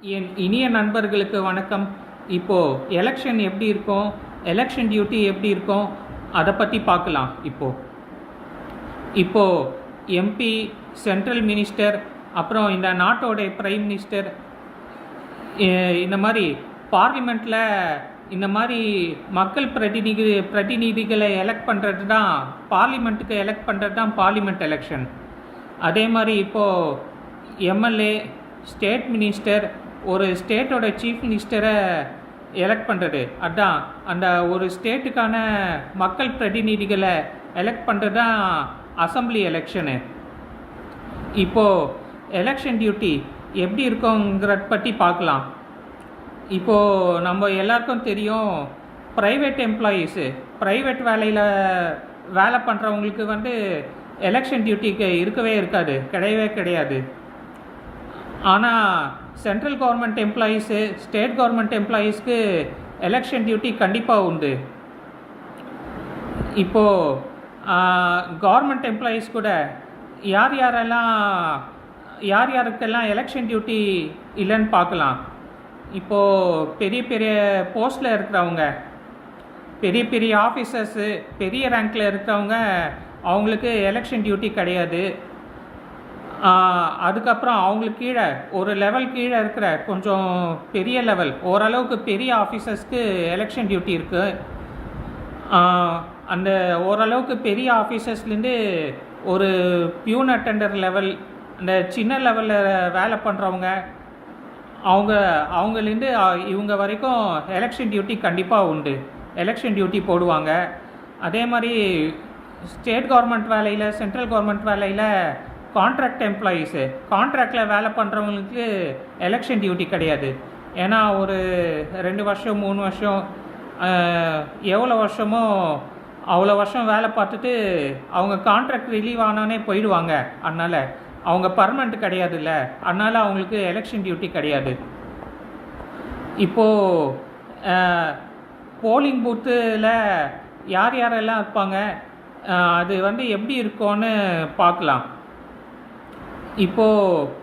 என் இனிய நண்பர்களுக்கு வணக்கம். இப்போது எலெக்ஷன் எப்படி இருக்கும், எலெக்ஷன் டியூட்டி எப்படி இருக்கும், அதை பற்றி பார்க்கலாம். இப்போது எம்பி, சென்ட்ரல் மினிஸ்டர், அப்புறம் இந்த நாட்டோடைய பிரைம் மினிஸ்டர், இந்த மாதிரி பார்லிமெண்ட்டில் இந்த மாதிரி மக்கள் பிரதிநிதிகளை எலெக்ட் பண்ணுறது தான், பார்லிமெண்ட்டுக்கு எலெக்ட் பண்ணுறது தான் பார்லிமெண்ட் எலெக்ஷன். அதே மாதிரி இப்போது எம்எல்ஏ, ஸ்டேட் மினிஸ்டர், ஒரு ஸ்டேட்டோட சீஃப் மினிஸ்டரை எலெக்ட் பண்ணுறது, அதுதான் அந்த ஒரு ஸ்டேட்டுக்கான மக்கள் பிரதிநிதிகளை எலெக்ட் பண்ணுறது தான் அசம்பிளி எலெக்ஷனு. இப்போது எலெக்ஷன் டியூட்டி எப்படி இருக்குங்கிறத பற்றி பார்க்கலாம். இப்போது நம்ம எல்லாருக்கும் தெரியும், ப்ரைவேட் எம்ப்ளாயீஸு, ப்ரைவேட் வேலையில் வேலை பண்ணுறவங்களுக்கு எலெக்ஷன் டியூட்டிக்கு இருக்கவே இருக்காது, கிடையவே கிடையாது. ஆனால் central government employees, state government எம்ப்ளாயீஸ்க்கு எலெக்ஷன் டியூட்டி கண்டிப்பாக உண்டு. இப்போது கவர்மெண்ட் எம்ப்ளாயீஸ் கூட யாருக்கெல்லாம் எலெக்ஷன் டியூட்டி இல்லைன்னு பார்க்கலாம். இப்போது பெரிய பெரிய போஸ்டில் இருக்கிறவங்க, பெரிய பெரிய ஆஃபீஸர்ஸு, பெரிய ரேங்கில் இருக்கிறவங்க, அவங்களுக்கு எலெக்ஷன் டியூட்டி கிடையாது. அதுக்கப்புறம் அவங்களுக்கு கீழே ஒரு லெவல் கீழே இருக்கிற கொஞ்சம் பெரிய லெவல், ஓரளவுக்கு பெரிய ஆஃபீஸர்ஸ்க்கு எலெக்ஷன் டியூட்டி இருக்குது. அந்த ஓரளவுக்கு பெரிய ஆஃபீஸர்ஸ்லேருந்து ஒரு பியூன் அட்டெண்டர் லெவல், அந்த சின்ன லெவலில் வேலை பண்ணுறவங்க, அவங்கலேருந்து இவங்க வரைக்கும் எலெக்ஷன் டியூட்டி கண்டிப்பாக உண்டு, எலெக்ஷன் டியூட்டி போடுவாங்க. அதே மாதிரி ஸ்டேட் கவர்மெண்ட் வேலையில், சென்ட்ரல் கவர்மெண்ட் வேலையில் கான்ட்ராக்ட் எம்ப்ளாயீஸு, கான்ட்ராக்டில் வேலை பண்ணுறவங்களுக்கு எலெக்ஷன் டியூட்டி கிடையாது. ஏன்னா ஒரு 2 வருஷம் 3 வருஷம் எவ்வளோ வருஷமோ அவ்வளோ வருஷம் வேலை பார்த்துட்டு அவங்க கான்ட்ராக்ட் ரிலீவ் ஆனானே போயிடுவாங்க. அதனால் அவங்க பர்மனெண்ட் கிடையாதுல்ல, அதனால் அவங்களுக்கு எலெக்ஷன் டியூட்டி கிடையாது. இப்போது போலிங் பூத்தில் யாரெல்லாம் இருப்பாங்க, அது எப்படி இருக்கும்னு பார்க்கலாம். இப்போது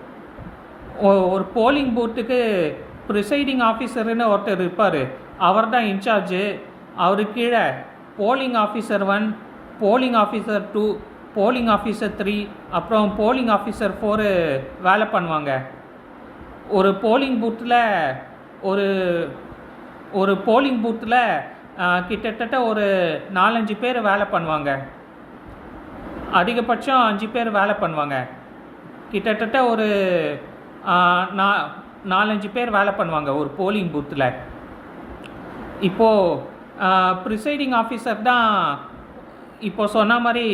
ஒரு போலிங் பூத்துக்கு ப்ரிசைடிங் ஆஃபீஸர்னு ஒருத்தர் இருப்பார், அவர் தான் இன்சார்ஜு. அவரு கீழே polling officer 1, polling officer 2, polling officer 3, அப்புறம் போலிங் ஆஃபீஸர் 4 வேலை பண்ணுவாங்க. ஒரு போலிங் பூத்தில் ஒரு போலிங் பூத்தில் கிட்டத்தட்ட ஒரு 4-5 பேர் வேலை பண்ணுவாங்க. அதிகபட்சம் 5 பேர் வேலை பண்ணுவாங்க. கிட்டத்தட்ட ஒரு 4-5 பேர் வேலை பண்ணுவாங்க ஒரு போலிங் பூத்தில். இப்போது ப்ரிசைடிங் ஆஃபீஸர் தான் இப்போ சொன்ன மாதிரி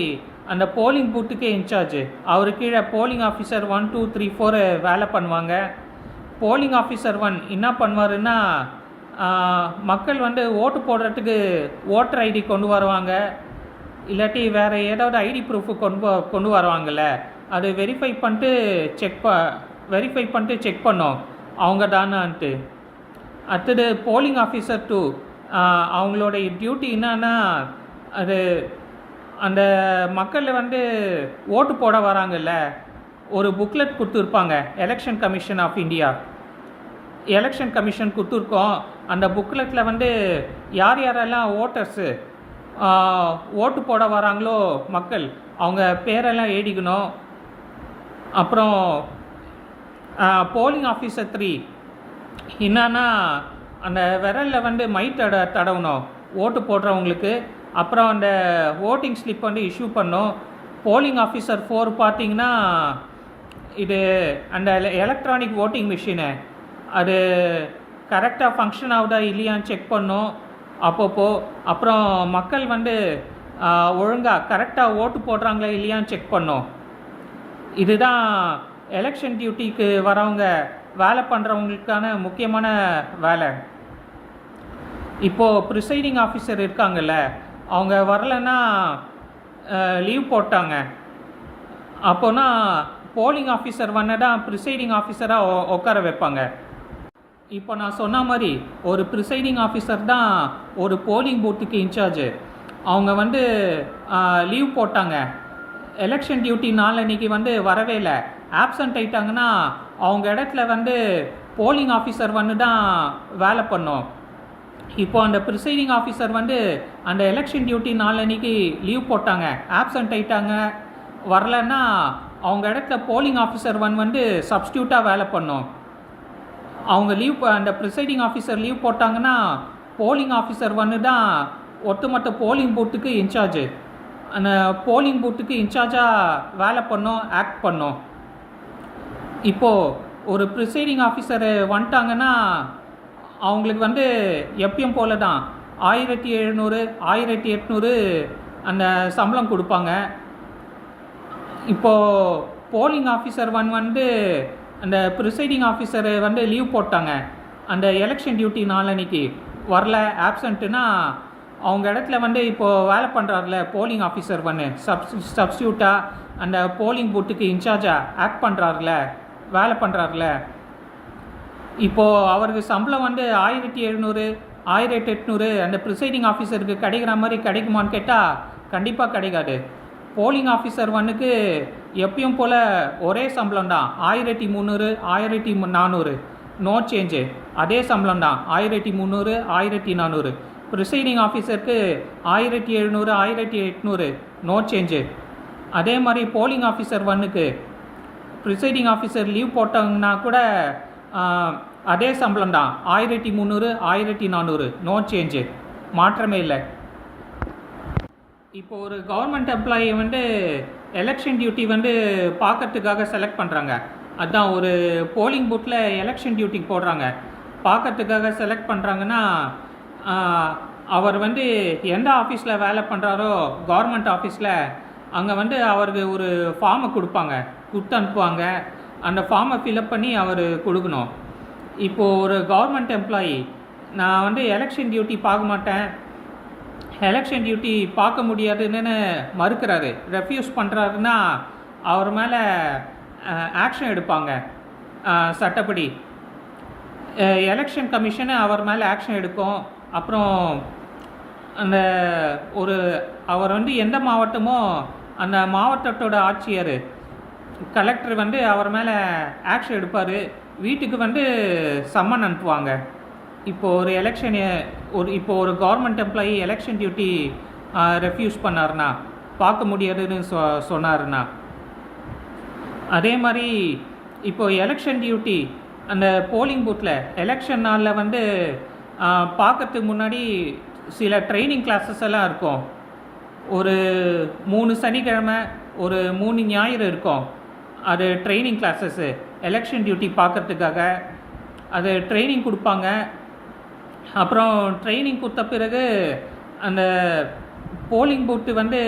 அந்த போலிங் பூத்துக்கே இன்சார்ஜு. அவர் கீழே போலிங் ஆஃபீஸர் 1, 2, 3, 4 வேலை பண்ணுவாங்க. போலிங் ஆஃபீஸர் 1 என்ன பண்ணுவாருன்னா, மக்கள் ஓட்டு போடுறதுக்கு ஓட்டர் ஐடி கொண்டு வருவாங்க, இல்லாட்டி வேறு ஏதாவது ஐடி ப்ரூஃபு கொண்டு வருவாங்கள்ல, அது வெரிஃபை பண்ணிட்டு செக் பண்ணோம் அவங்க தானான்ட்டு. அடுத்தது போலிங் ஆஃபீஸர் 2, அவங்களோட டியூட்டி என்னன்னா, அது அந்த மக்கள் ஓட்டு போட வராங்கல்ல, ஒரு புக்லெட் கொடுத்துருப்பாங்க, election commission of India, election commission கொடுத்துருக்கோம். அந்த புக்லெட்டில் யாரெல்லாம் ஓட்டர்ஸு ஓட்டு போட வராங்களோ மக்கள், அவங்க பேரெல்லாம் எழுதிக்கணும். அப்புறம் போலிங் ஆஃபீஸர் 3 என்னன்னா, அந்த விரலில் மை தடவணும் ஓட்டு போடுறவங்களுக்கு. அப்புறம் அந்த ஓட்டிங் ஸ்லிப் இஷ்யூ பண்ணோம். போலிங் ஆஃபீஸர் 4 பார்த்திங்கன்னா, இது அந்த எலக்ட்ரானிக் ஓட்டிங் மிஷினை அது கரெக்டாக ஃபங்க்ஷன் ஆகுதா இல்லையான்னு செக் பண்ணோம் அப்பப்போ. அப்புறம் மக்கள் ஒழுங்காக கரெக்டாக ஓட்டு போடுறாங்களா இல்லையான்னு செக் பண்ணோம். இதுதான் எலெக்ஷன் டியூட்டிக்கு வரவங்க வேலை பண்ணுறவங்களுக்கான முக்கியமான வேலை. இப்போது ப்ரிசைடிங் ஆஃபீஸர் இருக்காங்கல்ல, அவங்க வரலைன்னா லீவ் போட்டாங்க, அப்போனா போலிங் ஆஃபீஸர் தான் ப்ரிசைடிங் ஆஃபீஸராக உட்கார வைப்பாங்க. இப்போ நான் சொன்ன மாதிரி ஒரு ப்ரிசைடிங் ஆஃபீஸர் தான் ஒரு போலிங் பூத்துக்கு இன்சார்ஜு. அவங்க லீவ் போட்டாங்க, எலெக்ஷன் டியூட்டி நாளன்னைக்கு வரவே இல்லை, ஆப்சண்ட் ஆகிட்டாங்கன்னா அவங்க இடத்துல வந்து போலிங் ஆஃபீஸர் வந்து தான் வேலை பண்ணோம். இப்போ அந்த ப்ரிசைடிங் ஆஃபீஸர் வந்து அந்த எலெக்ஷன் டியூட்டி நாளன்னைக்கு லீவ் போட்டாங்க, ஆப்சண்ட் ஆகிட்டாங்க, வரலன்னா அவங்க இடத்துல போலிங் ஆஃபீஸர் வந்து சப்ஸ்டியூட்டாக வேலை பண்ணோம். அவங்க அந்த ப்ரிசைடிங் ஆஃபீஸர் லீவ் போட்டாங்கன்னா போலிங் ஆஃபீஸர் வந்து தான் ஒட்டுமொத்த போலிங் பூத்துக்கு இன்சார்ஜு. அந்த போலிங் பூத்துக்கு இன்சார்ஜாக வேலை பண்ணோம், ஆக்ட் பண்ணோம். இப்போது ஒரு ப்ரிசைடிங் ஆஃபீஸர் வந்துட்டாங்கன்னா அவங்களுக்கு வந்து எப்பயும் போல தான் 1700 1800 அந்த சம்பளம் கொடுப்பாங்க. இப்போது போலிங் ஆஃபீஸர் வந்து அந்த ப்ரிசைடிங் ஆஃபீஸர் வந்து லீவ் போட்டாங்க, அந்த எலெக்ஷன் டியூட்டி நாளன்னைக்கு வரல, ஆப்சண்ட்டுனா அவங்க இடத்துல வந்து இப்போது வேலை பண்ணுறாருல போலிங் ஆஃபீஸர் வந்து சப்ஸ்டியூட்டாக அந்த போலிங் பூத்துக்கு இன்சார்ஜாக ஆக்ட் பண்ணுறாருல, வேலை பண்ணுறாருல, இப்போது அவருக்கு சம்பளம் வந்து 1700 1800 அந்த ப்ரிசைடிங் ஆஃபீஸருக்கு கிடைக்கிற மாதிரி கிடைக்குமான்னு கேட்டால் கண்டிப்பாக கிடைக்காது. போலிங் ஆஃபீஸர் வந்துக்கு எப்பயும் போல் ஒரே சம்பளம் தான், 1300 1400, நோ சேஞ்சு, அதே சம்பளம் தான் 1300 1400. ப்ரிசைடிங் ஆஃபீஸருக்கு 1700 1800, நோ சேஞ்சு. அதே மாதிரி போலிங் ஆஃபீஸர் வந்துக்கு ப்ரிசைடிங் ஆஃபீஸர் லீவ் போட்டாங்கன்னா கூட அதே சம்பளம் தான் 1300 1400, நோ சேஞ்சு, மாற்றமே இல்லை. இப்போ ஒரு கவர்மெண்ட் எம்ப்ளாயி வந்து எலெக்ஷன் டியூட்டி வந்து பார்க்கறதுக்காக செலக்ட் பண்ணுறாங்க. அதுதான் ஒரு போலிங் பூத்தில் எலெக்ஷன் டியூட்டி போடுறாங்க, பார்க்கறதுக்காக செலக்ட் பண்ணுறாங்கன்னா அவர் வந்து எந்த ஆஃபீஸில் வேலை பண்ணுறாரோ கவர்மெண்ட் ஆஃபீஸில் அங்கே வந்து அவருக்கு ஒரு ஃபார்மை கொடுப்பாங்க, கொடுத்து அனுப்புவாங்க. அந்த ஃபார்மை ஃபில்அப் பண்ணி அவர் கொடுக்கணும். இப்போது ஒரு கவர்மெண்ட் எம்ப்ளாயி நான் வந்து எலெக்ஷன் டியூட்டி பார்க்க மாட்டேன், எலெக்ஷன் டியூட்டி பார்க்க முடியாதுன்னு மறுக்கிறாரு, ரெஃப்யூஸ் பண்ணுறாருன்னா அவர் மேலே ஆக்ஷன் எடுப்பாங்க. சட்டப்படி எலெக்ஷன் கமிஷனு அவர் மேலே ஆக்ஷன் எடுக்கும். அப்புறம் அந்த அவர் வந்து எந்த மாவட்டமோ அந்த மாவட்டத்தோட ஆட்சியர் கலெக்டர் வந்து அவர் மேலே ஆக்ஷன் எடுப்பார், வீட்டுக்கு வந்து சம்மன் அனுப்புவாங்க. இப்போது ஒரு இப்போ ஒரு government employee election duty refuse பண்ணாருன்னா, பார்க்க முடியாதுன்னு சொன்னாருன்னா, அதே மாதிரி இப்போது எலெக்ஷன் டியூட்டி அந்த போலிங் பூத்தில் எலெக்ஷன் நாளில் வந்து பார்க்கறதுக்கு முன்னாடி சில ட்ரைனிங் கிளாஸஸ் எல்லாம் இருக்கும். ஒரு 3 சனிக்கிழமை ஒரு 3 ஞாயிறு இருக்கும். அது ட்ரைனிங் கிளாஸஸ்ஸு எலெக்ஷன் டியூட்டி பார்க்கறதுக்காக அது ட்ரைனிங் கொடுப்பாங்க. அப்புறம் ட்ரைனிங் கொடுத்த பிறகு அந்த போலிங் பூத்து வந்து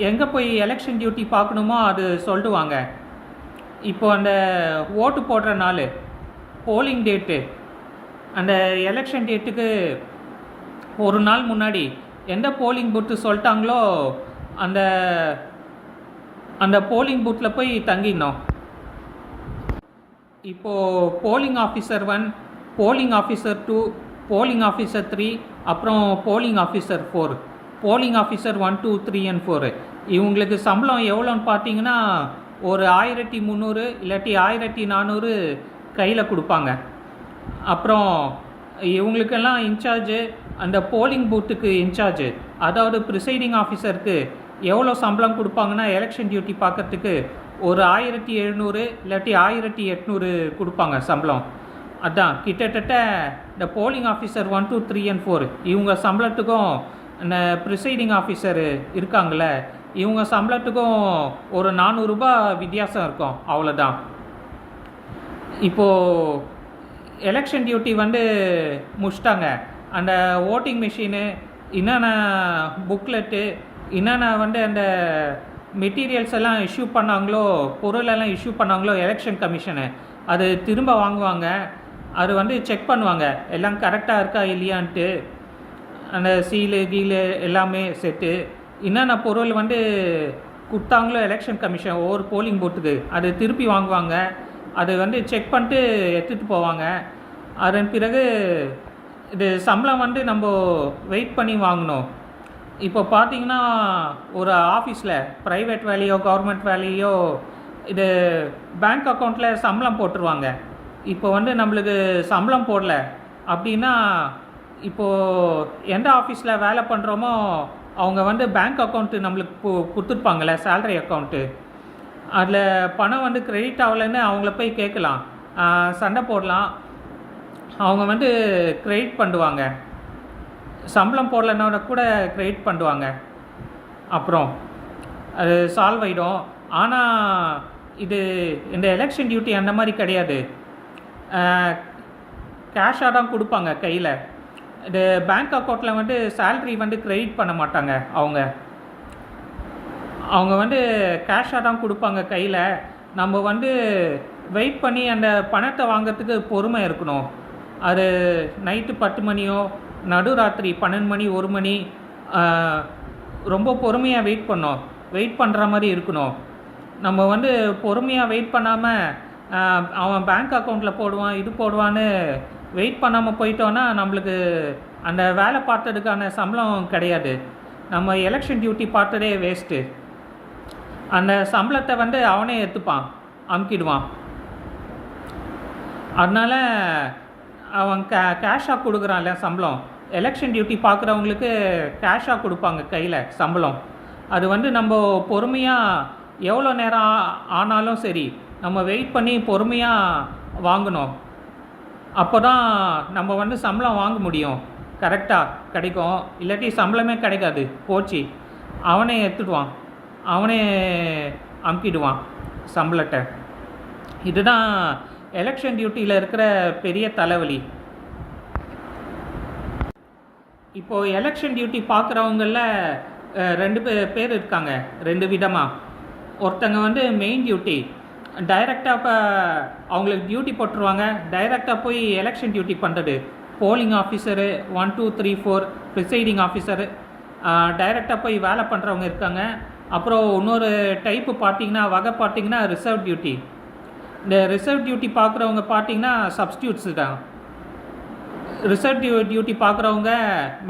எங்கே போய் எலெக்ஷன் டியூட்டி பார்க்கணுமோ அது சொல்லிடுவாங்க. இப்போது அந்த ஓட்டு போடுற நாள் போலிங் டேட்டு, அந்த எலெக்ஷன் டேட்டுக்கு ஒரு நாள் முன்னாடி எந்த போலிங் பூத்து சொல்லிட்டாங்களோ அந்த அந்த போலிங் பூத்தில் போய் தங்கிடணும். இப்போது polling officer 1, polling officer 2, polling officer 3, அப்புறம் polling officer 4, polling officer 1 2 3 and 4 இவங்களுக்கு சம்பளம் எவ்வளோன்னு பார்த்தீங்கன்னா ஒரு 1300 இல்லாட்டி 1400 கையில் கொடுப்பாங்க. அப்புறம் இவங்களுக்கெல்லாம் இன்சார்ஜு அந்த போலிங் பூத்துக்கு இன்சார்ஜு, அதாவது ப்ரிசைடிங் ஆஃபீஸருக்கு எவ்வளோ சம்பளம் கொடுப்பாங்கன்னா எலெக்ஷன் டியூட்டி பார்க்கறதுக்கு ஒரு 1700 இல்லாட்டி 1800 கொடுப்பாங்க சம்பளம். அதுதான் கிட்டத்தட்ட இந்த போலிங் ஆஃபீஸர் 1 2 3 and 4 இவங்க சம்பளத்துக்கும் இந்த ப்ரிசைடிங் ஆஃபீஸர் இருக்காங்கள இவங்க சம்பளத்துக்கும் ஒரு 400 ரூபாய் வித்தியாசம் இருக்கும், அவ்வளோதான். இப்போது எலெக்ஷன் டியூட்டி வந்து முடிச்சிட்டாங்க. அந்த ஓட்டிங் மிஷினு, என்னென்ன புக்லெட்டு, என்னென்ன வந்து அந்த மெட்டீரியல்ஸ் எல்லாம் இஷ்யூ பண்ணாங்களோ, பொருளெல்லாம் இஷ்யூ பண்ணாங்களோ எலெக்ஷன் கமிஷனு, அது திரும்ப வாங்குவாங்க. அது வந்து செக் பண்ணுவாங்க எல்லாம் கரெக்டாக இருக்கா இல்லையான்ட்டு. அந்த சீலு கீலு எல்லாமே செட்டு, என்னென்ன பொருள் வந்து கொடுத்தாங்களோ எலெக்ஷன் கமிஷன் ஒவ்வொரு போலிங் பூத்துக்கு அது திருப்பி வாங்குவாங்க. அது வந்து செக் பண்ணிட்டு எடுத்துகிட்டு போவாங்க. அதன் பிறகு இது சம்பளம் வந்து நம்ம வெயிட் பண்ணி வாங்கணும். இப்போ பார்த்தீங்கன்னா ஒரு ஆஃபீஸில் ப்ரைவேட் வேலையோ கவர்மெண்ட் வேலையோ இது பேங்க் அக்கௌண்ட்டில் சம்பளம் போட்டுருவாங்க. இப்போ வந்து நம்மளுக்கு சம்பளம் போடல அப்படின்னா, இப்போது எந்த ஆஃபீஸில் வேலை பண்ணுறோமோ அவங்க வந்து பேங்க் அக்கௌண்ட்டு நம்மளுக்கு கொடுத்துருப்பாங்கள்ல, சேலரி அக்கௌண்ட்டு. அதில் பணம் வந்து கிரெடிட் ஆகலைன்னு அவங்கள போய் கேட்கலாம், சண்டை போடலாம். அவங்க வந்து கிரெடிட் பண்ணுவாங்க, சம்பளம் போடலைன்னா கூட கிரெடிட் பண்ணுவாங்க. அப்புறம் அது சால்வ் ஆகிடும். ஆனால் இது இந்த எலெக்ஷன் டியூட்டி அந்த மாதிரி கிடையாது, கேஷாக தான் கொடுப்பாங்க கையில். இது பேங்க் அக்கௌண்ட்டில் வந்து சேல்ரி வந்து கிரெடிட் பண்ண மாட்டாங்க. அவங்க வந்து கேஷாக தான் கொடுப்பாங்க கையில். நம்ம வந்து வெயிட் பண்ணி அந்த பணத்தை வாங்கிறதுக்கு பொறுமை இருக்கணும். அது நைட்டு 10 மணியோ நடுராத்திரி 12 மணி 1 மணி ரொம்ப பொறுமையாக வெயிட் பண்ணுற மாதிரி இருக்கணும். நம்ம வந்து பொறுமையாக வெயிட் பண்ணாமல் அவன் பேங்க் அக்கௌண்ட்டில் போடுவான் இது போடுவான்னு வெயிட் பண்ணாமல் போயிட்டோன்னா நம்மளுக்கு அந்த வேலை பார்த்ததுக்கான சம்பளம் கிடையாது. நம்ம எலெக்ஷன் டியூட்டி பார்த்ததே வேஸ்ட்டு. அந்த சம்பளத்தை வந்து அவனே எடுத்துப்பான், அமுக்கிடுவான். அதனால் அவன் கேஷாக கொடுக்குறான்ல சம்பளம். எலெக்ஷன் டியூட்டி பார்க்குறவங்களுக்கு கேஷாக கொடுப்பாங்க கையில் சம்பளம். அது வந்து நம்ம பொறுமையாக எவ்வளோ நேரம் ஆனாலும் சரி நம்ம வெயிட் பண்ணி பொறுமையாக வாங்கணும். அப்போ தான் நம்ம வந்து சம்பளம் வாங்க முடியும், கரெக்டாக கிடைக்கும். இல்லாட்டி சம்பளமே கிடைக்காது, போச்சு. அவனே எடுத்துடுவான், அவனே அமுக்கிடுவான் சம்பளத்தை. இதுதான் எலெக்ஷன் டியூட்டியில் இருக்கிற பெரிய தலைவலி. இப்போது எலெக்ஷன் டியூட்டி பார்க்குறவங்களில் 2 பேர் இருக்காங்க, 2 விதமாக. ஒருத்தங்க வந்து மெயின் டியூட்டி, டைரெக்டாக இப்போ அவங்களுக்கு டியூட்டி போட்டுருவாங்க, டைரெக்டாக போய் எலெக்ஷன் டியூட்டி பண்ணுறது. போலிங் ஆஃபீஸரு 1 2 3 4 ப்ரிசைடிங் ஆஃபீஸரு டைரெக்டாக போய் வேலை பண்ணுறவங்க இருக்காங்க. அப்புறம் இன்னொரு டைப்பு வகை பார்த்திங்கன்னா ரிசர்வ் டியூட்டி. இந்த ரிசர்வ் டியூட்டி பார்க்குறவங்க பார்த்திங்கன்னா சப்ஸ்டியூட்ஸு தான். ரிசர்வ் டியூட்டி பார்க்குறவங்க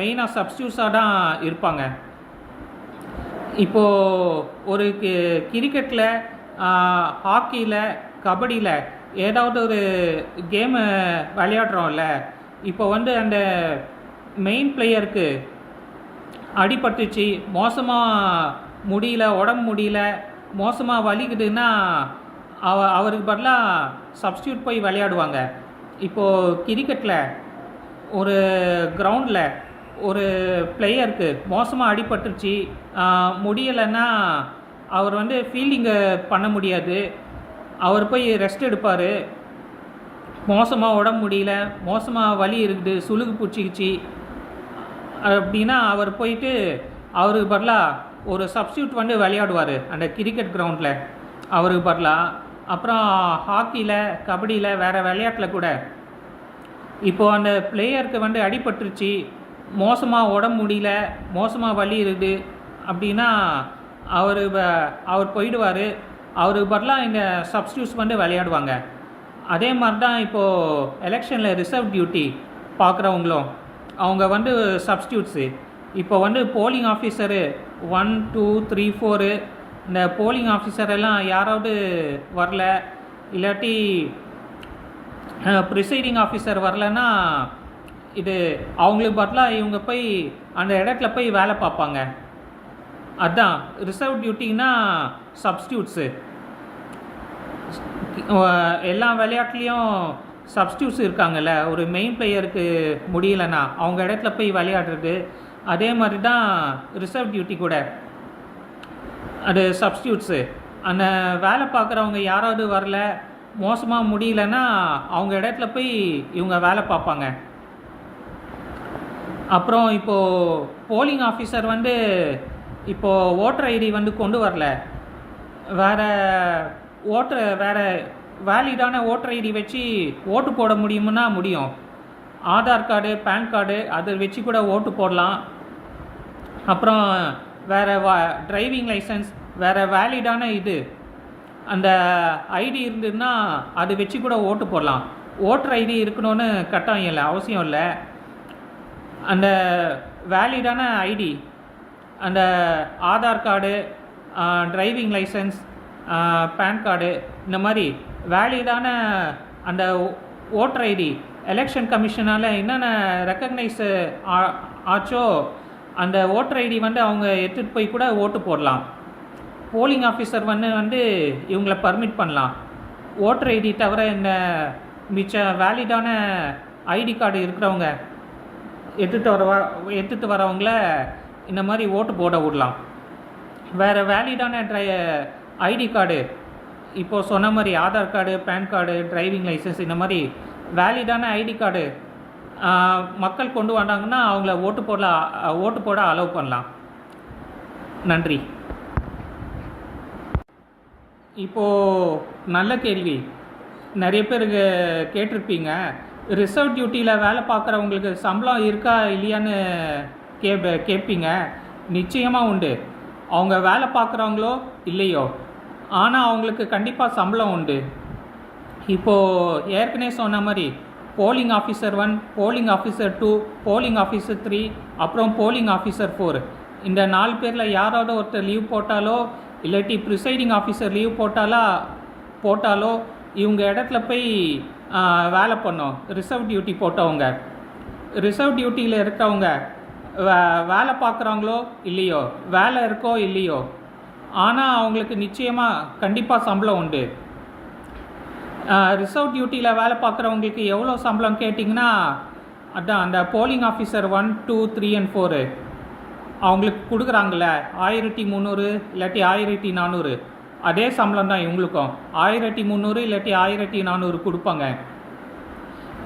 மெயினாக சப்ஸ்டியூட்ஸாக தான் இருப்பாங்க. இப்போது ஒரு கிரிக்கெட்டில், ஹாக்கியில், கபடியில் ஏதாவது ஒரு கேமு விளையாடுறோம்ல, இப்போ வந்து அந்த மெயின் பிளேயருக்கு அடிபட்டுச்சு, மோசமாக உடம்பு முடியல, மோசமாக வலிக்குதுன்னா அவருக்கு பதிலாக சப்ஸ்டியூட் போய் விளையாடுவாங்க. இப்போது கிரிக்கெட்டில் ஒரு கிரவுண்டில் ஒரு பிளேயருக்கு மோசமாக அடிபட்டுருச்சு, முடியலைன்னா அவர் வந்து ஃபீல்டிங்கு பண்ண முடியாது, அவர் போய் ரெஸ்ட் எடுப்பார். மோசமாக உடம்பு முடியல, மோசமாக வலி இருக்குது, சுளுகு பிடிச்சிக்கிச்சு அப்படின்னா அவர் போயிட்டு அவருக்கு பதிலாக ஒரு சப்ஸ்டியூட் வந்து விளையாடுவார் அந்த கிரிக்கெட் கிரவுண்டில் அவருக்கு பதிலாக. அப்புறம் ஹாக்கியில், கபடியில், வேறு விளையாட்டில் கூட இப்போது அந்த பிளேயருக்கு வந்து அடிபட்டுருச்சு, மோசமாக உடம்பு முடியல, மோசமாக வலி இருக்குது அப்படின்னா அவர் போயிடுவார். அவருக்கு பதிலாக இந்த சப்ஸ்டியூட்ஸ் வந்து விளையாடுவாங்க. அதே மாதிரி தான் இப்போது எலெக்ஷனில் ரிசர்வ் டியூட்டி பார்க்குறவங்களும் அவங்க வந்து சப்ஸ்டியூட்ஸு. இப்போ வந்து போலிங் ஆஃபீஸரு 1 2 3 4 இந்த போலிங் ஆஃபீஸரெல்லாம் யாராவது வரல, இல்லாட்டி ப்ரிசைடிங் ஆஃபீஸர் வரலன்னா இது அவங்களுக்கு பதிலாக இவங்க போய் அந்த இடத்துல போய் வேலை பார்ப்பாங்க. அதுதான் ரிசர்வ் டியூட்டின்னா சப்ஸ்டியூட்ஸு. எல்லா விளையாட்டுலேயும் சப்ஸ்டியூட்ஸ் இருக்காங்கல்ல, ஒரு மெயின் பிளேயருக்கு முடியலைன்னா அவங்க இடத்துல போய் விளையாடுறது. அதே மாதிரி தான் ரிசர்வ் டியூட்டி கூட, அது சப்ஸ்டியூட்ஸு. அந்த வேலை பார்க்குறவங்க யாராவது வரல, மோசமாக முடியலன்னா அவங்க இடத்துல போய் இவங்க வேலை பார்ப்பாங்க. அப்புறம் இப்போது போலிங் ஆஃபீஸர் வந்து இப்போது ஓட்டர் ஐடி வந்து கொண்டு வரல, வேறு வேலிடான ஓட்டர் ஐடி வச்சு ஓட்டு போட முடியுமுன்னா முடியும். ஆதார் கார்டு, பேன் கார்டு அதை வச்சு கூட ஓட்டு போடலாம். அப்புறம் வேறு டிரைவிங் லைசன்ஸ், வேறு வேலிடான அந்த ஐடி இருந்ததுன்னா அதை வச்சு கூட ஓட்டு போடலாம். ஓட்டர் ஐடி இருக்கணும்னு கட்டாயம் இல்லை, அவசியம் இல்லை. அந்த வேலிடான ஐடி, அந்த Aadhaar card, driving licence, PAN card, இந்த மாதிரி வேலிடான அந்த ஓட்டர் ஐடி எலெக்ஷன் கமிஷனால் என்னென்ன ரெக்கக்னைஸ் ஆச்சோ அந்த ஓட்டர் ஐடி அவங்க எடுத்துகிட்டு போய் கூட ஓட்டு போடலாம். போலிங் ஆஃபீஸர் வந்து இவங்கள பர்மிட் பண்ணலாம். ஓட்டர் ஐடி தவிர இந்த மிச்ச வேலிடான ஐடி கார்டு இருக்கிறவங்க எடுத்துகிட்டு வரவங்கள இந்த மாதிரி ஓட்டு போட விடலாம். வேறு வேலிடான ஐடி கார்டு இப்போது சொன்ன மாதிரி Aadhaar card, PAN card, driving licence, இந்த மாதிரி வேலிடான ஐடி கார்டு மக்கள் கொண்டு வந்தாங்கன்னா அவங்கள ஓட்டு போட அலோவ் பண்ணலாம். நன்றி. இப்போது நல்ல கேள்வி நிறைய பேருக்கு கேட்டிருப்பீங்க. ரிசர்வ் டியூட்டியில் வேலை பார்க்குறவங்களுக்கு சம்பளம் இருக்கா இல்லையான்னு கேட்பீங்க. நிச்சயமாக உண்டு. அவங்க வேலை பார்க்குறவங்களோ இல்லையோ, ஆனால் அவங்களுக்கு கண்டிப்பாக சம்பளம் உண்டு. இப்போது ஏற்கனவே சொன்ன மாதிரி polling officer 1, polling officer 2, polling officer 3, அப்புறம் போலிங் ஆஃபீஸர் 4, இந்த 4 பேரில் யாராவது ஒருத்தர் லீவ் போட்டாலோ இல்லாட்டி ப்ரிசைடிங் ஆஃபீஸர் லீவ் போட்டாலோ இவங்க இடத்துல போய் வேலை பண்ணோம். ரிசர்வ் டியூட்டி போட்டவங்க, ரிசர்வ் டியூட்டியில் இருக்கவங்க வேலை பார்க்குறாங்களோ இல்லையோ, வேலை இருக்கோ இல்லையோ, ஆனால் அவங்களுக்கு நிச்சயமாக கண்டிப்பாக சம்பளம் உண்டு. ரிசர்வ் டியூட்டியில் வேலை பார்க்குறவங்களுக்கு எவ்வளோ சம்பளம் கேட்டிங்கன்னா, அதான் அந்த போலிங் ஆஃபீஸர் 1, 2, 3 and 4 அவங்களுக்கு கொடுக்குறாங்கள 1300 இல்லாட்டி 1400, அதே சம்பளம் தான் இவங்களுக்கும் 1300 இல்லாட்டி 1400 கொடுப்பாங்க.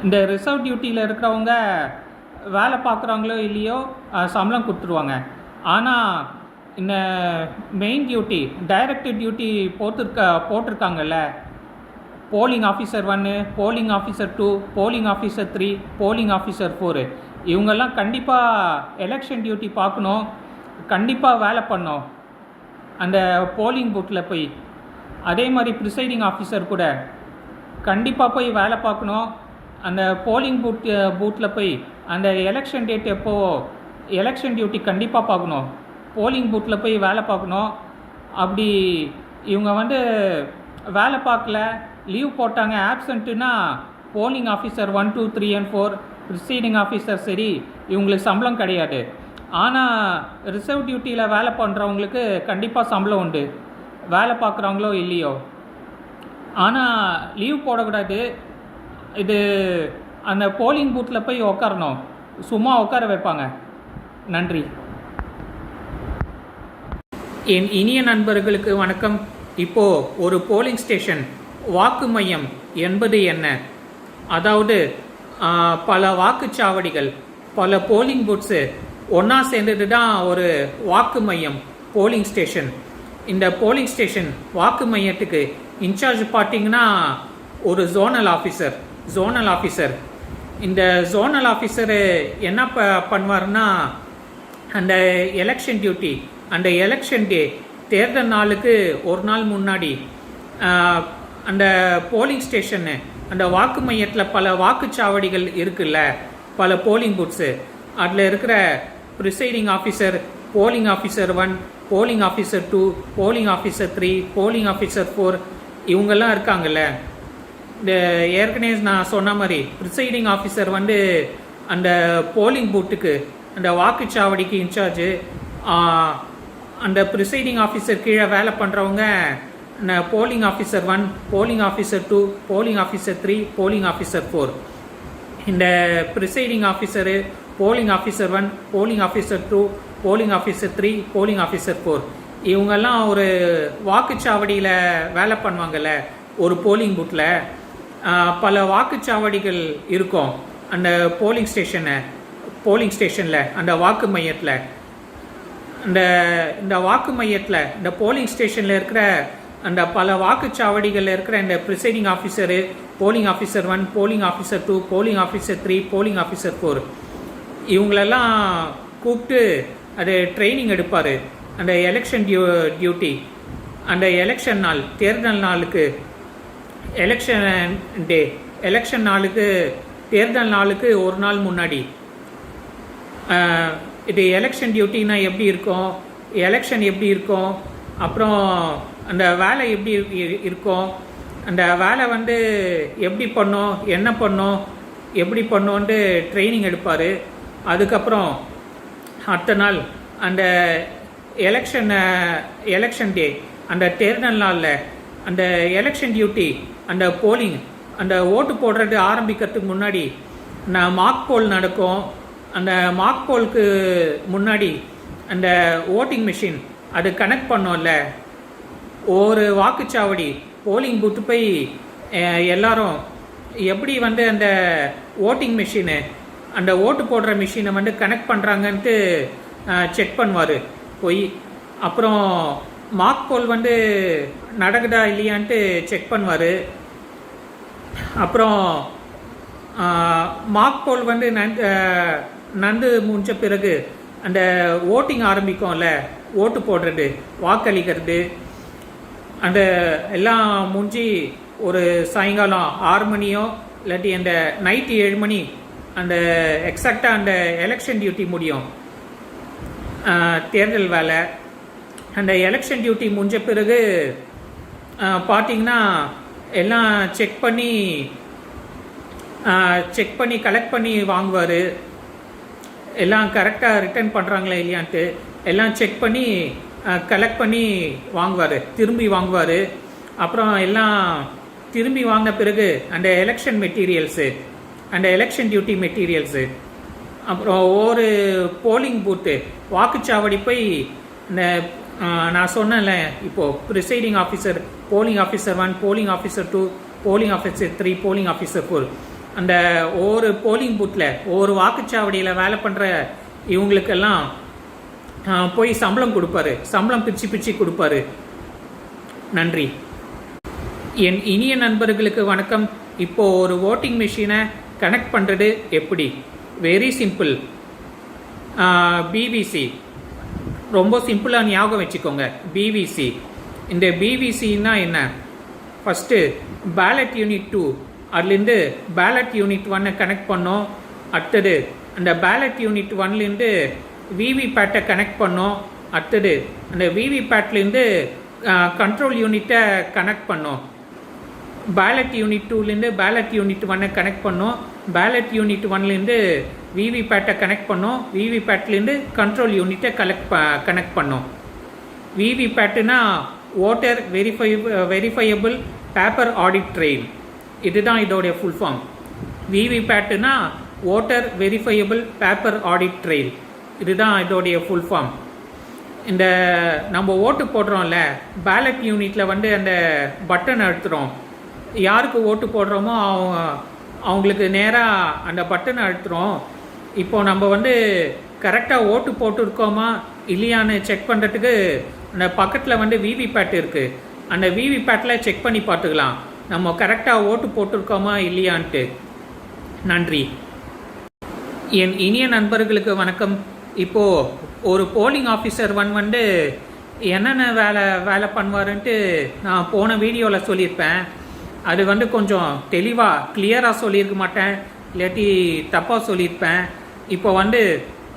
இந்த ரிசர்வ் டியூட்டியில் இருக்கிறவங்க வேலை பார்க்குறாங்களோ இல்லையோ சம்பளம் கொடுத்துருவாங்க. ஆனால் இந்த மெயின் டியூட்டி, டைரக்ட் டியூட்டி போட்டிருக்காங்கல்ல, polling officer 1, polling officer 2, polling officer 3, polling officer 4 இவங்கெல்லாம் கண்டிப்பாக எலெக்ஷன் டியூட்டி பார்க்கணும், கண்டிப்பாக வேலை பண்ணணும் அந்த போலிங் பூத்தில் போய். அதே மாதிரி ப்ரிசைடிங் ஆஃபீஸர் கூட கண்டிப்பாக போய் வேலை பார்க்கணும். அந்த போலிங் பூத்தில் போய் அந்த எலெக்ஷன் டேட் எப்போது எலெக்ஷன் டியூட்டி கண்டிப்பாக பார்க்கணும், போலிங் பூத்தில் போய் வேலை பார்க்கணும். அப்படி இவங்க வேலை பார்க்கல, லீவ் போட்டாங்க, ஆப்சண்ட்டுன்னா polling officer 1, 2, 3 and 4 presiding officer சரி இவங்களுக்கு சம்பளம் கிடையாது. ஆனால் ரிசர்வ் டியூட்டியில் வேலை பண்ணுறவங்களுக்கு கண்டிப்பாக சம்பளம் உண்டு, வேலை பார்க்குறவங்களோ இல்லையோ. ஆனால் லீவ் போடக்கூடாது. இது அந்த போலிங் பூத்தில் போய் உட்காரணும், சும்மா உட்கார வைப்பாங்க. நன்றி. என் இனிய நண்பர்களுக்கு வணக்கம். இப்போது ஒரு போலிங் ஸ்டேஷன் வாக்கு மையம் என்பது என்ன? அதாவது பல வாக்குச்சாவடிகள், பல போலிங் பூத்ஸு ஒன்றா சேர்ந்தது தான் ஒரு வாக்கு மையம், போலிங் ஸ்டேஷன். இந்த போலிங் ஸ்டேஷன் வாக்கு மையத்துக்கு இன்சார்ஜ் பார்த்தீங்கன்னா ஒரு ஜோனல் ஆஃபீஸர். இந்த ஜோனல் ஆஃபீஸரு என்ன பண்ணுவார்னா, அந்த எலெக்ஷன் டியூட்டி, அந்த எலெக்ஷன் டே, தேர்தல் நாளுக்கு ஒரு நாள் முன்னாடி அந்த போலிங் ஸ்டேஷனு, அந்த வாக்கு மையத்தில் பல வாக்குச்சாவடிகள் இருக்குல்ல, பல போலிங் பூத்ஸு, அதில் இருக்கிற presiding officer, polling officer 1, polling officer 2, polling officer 3, polling officer 4 இவங்கெல்லாம் இருக்காங்கல்ல. இந்த ஏற்கனவே நான் சொன்ன மாதிரி ப்ரிசைடிங் ஆஃபீஸர் அந்த போலிங் பூத்துக்கு, அந்த வாக்குச்சாவடிக்கு இன்சார்ஜு. அந்த ப்ரிசைடிங் ஆஃபீஸர் கீழே வேலை பண்ணுறவங்க polling officer 1, polling officer 2, polling officer 3, polling officer 4. இந்த presiding officer, polling officer 1, polling officer 2, polling officer 3, polling officer 4 இவங்கெல்லாம் ஒரு வாக்குச்சாவடியில் வேலை பண்ணுவாங்கள்ல, ஒரு போலிங் பூத்தில் பல வாக்குச்சாவடிகள் இருக்கும். அந்த போலிங் ஸ்டேஷனில் அந்த வாக்கு மையத்தில், இந்த வாக்கு மையத்தில், இந்த போலிங் ஸ்டேஷனில் இருக்கிற அந்த பல வாக்குச்சாவடிகளில் இருக்கிற இந்த presiding officer, polling officer 1, polling officer 2, polling officer 3, polling officer 4 இவங்களெல்லாம் கூப்பிட்டு அது ட்ரைனிங் எடுப்பார். அந்த எலெக்ஷன் டியூட்டி, அந்த எலெக்ஷன் நாள், தேர்தல் நாளுக்கு, எலெக்ஷன் டே, எலெக்ஷன் நாளுக்கு, தேர்தல் நாளுக்கு ஒரு நாள் முன்னாடி. இது எலெக்ஷன் டியூட்டினா எப்படி இருக்கும், எலெக்ஷன் எப்படி இருக்கும், அப்புறம் அந்த வேலை எப்படி இருக்கும், அந்த வேலை வந்து எப்படி பண்ணோம், என்ன பண்ணோம், எப்படி பண்ணோன்ட்டு ட்ரைனிங் எடுப்பார். அதுக்கப்புறம் அடுத்த நாள் அந்த எலெக்ஷன் டே, அந்த தேர்தல் நாளில் அந்த எலெக்ஷன் டியூட்டி, அந்த போலிங், அந்த ஓட்டு போடுறது ஆரம்பிக்கிறதுக்கு முன்னாடி மார்க் போல் நடக்கும். அந்த மார்க் போலுக்கு முன்னாடி அந்த ஓட்டிங் மிஷின் அது கனெக்ட் பண்ணோம்ல, ஒரு வாக்குச்சாவடி போலிங் பூத்து போய் எல்லாரும் எப்படி வந்து அந்த ஓட்டிங் மிஷினு, அந்த ஓட்டு போடுற மிஷினை வந்து கனெக்ட் பண்ணுறாங்கன்ட்டு செக் பண்ணுவார் போய். அப்புறம் மார்க் போல் வந்து நடக்குதா இல்லையான்ட்டு செக் பண்ணுவார். அப்புறம் மார்க் போல் வந்து நந்து முடிஞ்ச பிறகு அந்த ஓட்டிங் ஆரம்பிக்கும்ல, ஓட்டு போடுறது, வாக்களிக்கிறது, அந்த எல்லாம் முடிஞ்சு ஒரு சாயங்காலம் 6 மணியோ இல்லாட்டி அந்த நைட்டு 7 மணி அந்த எக்ஸாக்டாக அந்த எலெக்ஷன் டியூட்டி முடியும், தேர்தல் வேலை. அந்த எலெக்ஷன் டியூட்டி முடிஞ்ச பிறகு பார்த்திங்கன்னா எல்லாம் செக் பண்ணி கலெக்ட் பண்ணி வாங்குவார். எல்லாம் கரெக்டாக ரிட்டர்ன் பண்ணுறாங்களா இல்லையான்ட்டு எல்லாம் செக் பண்ணி கலெக்ட் பண்ணி வாங்குவார், திரும்பி வாங்குவார். அப்புறம் எல்லாம் திரும்பி வாங்கின பிறகு அந்த எலெக்ஷன் மெட்டீரியல்ஸு, அந்த எலெக்ஷன் டியூட்டி மெட்டீரியல்ஸு, அப்புறம் ஒரு போலிங் பூத்து வாக்குச்சாவடி போய் இந்த நான் சொன்னேன்ல இப்போது presiding officer, polling officer 1, polling officer 2, polling officer 3, polling officer 4, அந்த ஒவ்வொரு போலிங் பூத்தில் ஒவ்வொரு வாக்குச்சாவடியில் வேலை பண்ணுற இவங்களுக்கெல்லாம் போய் சம்பளம் கொடுப்பாரு, சம்பளம் பிரித்து கொடுப்பாரு. நன்றி. என் இனிய நண்பர்களுக்கு வணக்கம். இப்போது ஒரு ஓட்டிங் மிஷினை கனெக்ட் பண்ணுறது எப்படி? Very simple. பிவிசி ரொம்ப சிம்பிளாக ஞாபகம் வச்சுக்கோங்க. பிவிசி, இந்த பிவிசின்னா என்ன? ஃபஸ்ட்டு பேலட் யூனிட் 2, அதுலேருந்து பேலட் யூனிட் 1 கனெக்ட் பண்ணோம். அடுத்தது அந்த பேலட் யூனிட் 1லேருந்து விவிபேட்டை கனெக்ட் பண்ணோம். அடுத்தது அந்த விவிபேட்லேருந்து கண்ட்ரோல் யூனிட்டை கனெக்ட் பண்ணோம். பேலட் யூனிட் 2லேருந்து பேலட் யூனிட் 1 கனெக்ட் பண்ணோம். பேலட் யூனிட் 1லேருந்து விவிபேட்டை கனெக்ட் பண்ணோம். விவிபேட்லேருந்து கண்ட்ரோல் யூனிட்டை கனெக்ட் பண்ணோம். விவிபேட்டுனா voter verifiable paper audit trail, இதுதான் இதோடைய ஃபுல் ஃபார்ம். விவிபேட்டுனா voter verifiable paper audit trail, இதுதான் இதோடைய ஃபுல் ஃபார்ம். இந்த நம்ம ஓட்டு போடுறோம்ல, பேலட் யூனிட்டில் வந்து அந்த பட்டன் அழுத்துறோம். யாருக்கு ஓட்டு போடுறோமோ அவங்களுக்கு நேராக அந்த பட்டன் அழுத்துறோம். இப்போது நம்ம வந்து கரெக்டாக ஓட்டு போட்டுருக்கோமா இல்லையான்னு செக் பண்ணுறதுக்கு அந்த பக்கத்தில் வந்து விவிபேட் இருக்குது. அந்த விவிபேட்டில் செக் பண்ணி பார்த்துக்கலாம் நம்ம கரெக்டாக ஓட்டு போட்டிருக்கோமா இல்லையான்ட்டு. நன்றி. என் இனிய நண்பர்களுக்கு வணக்கம். இப்போது ஒரு போலிங் ஆஃபீஸர் வந்து என்னென்ன வேலை பண்ணுவாருன்ட்டு நான் போன வீடியோவில் சொல்லியிருப்பேன். அது வந்து கொஞ்சம் தெளிவாக கிளியராக சொல்லியிருக்க மாட்டேன், இல்லாட்டி தப்பாக சொல்லியிருப்பேன். இப்போ வந்து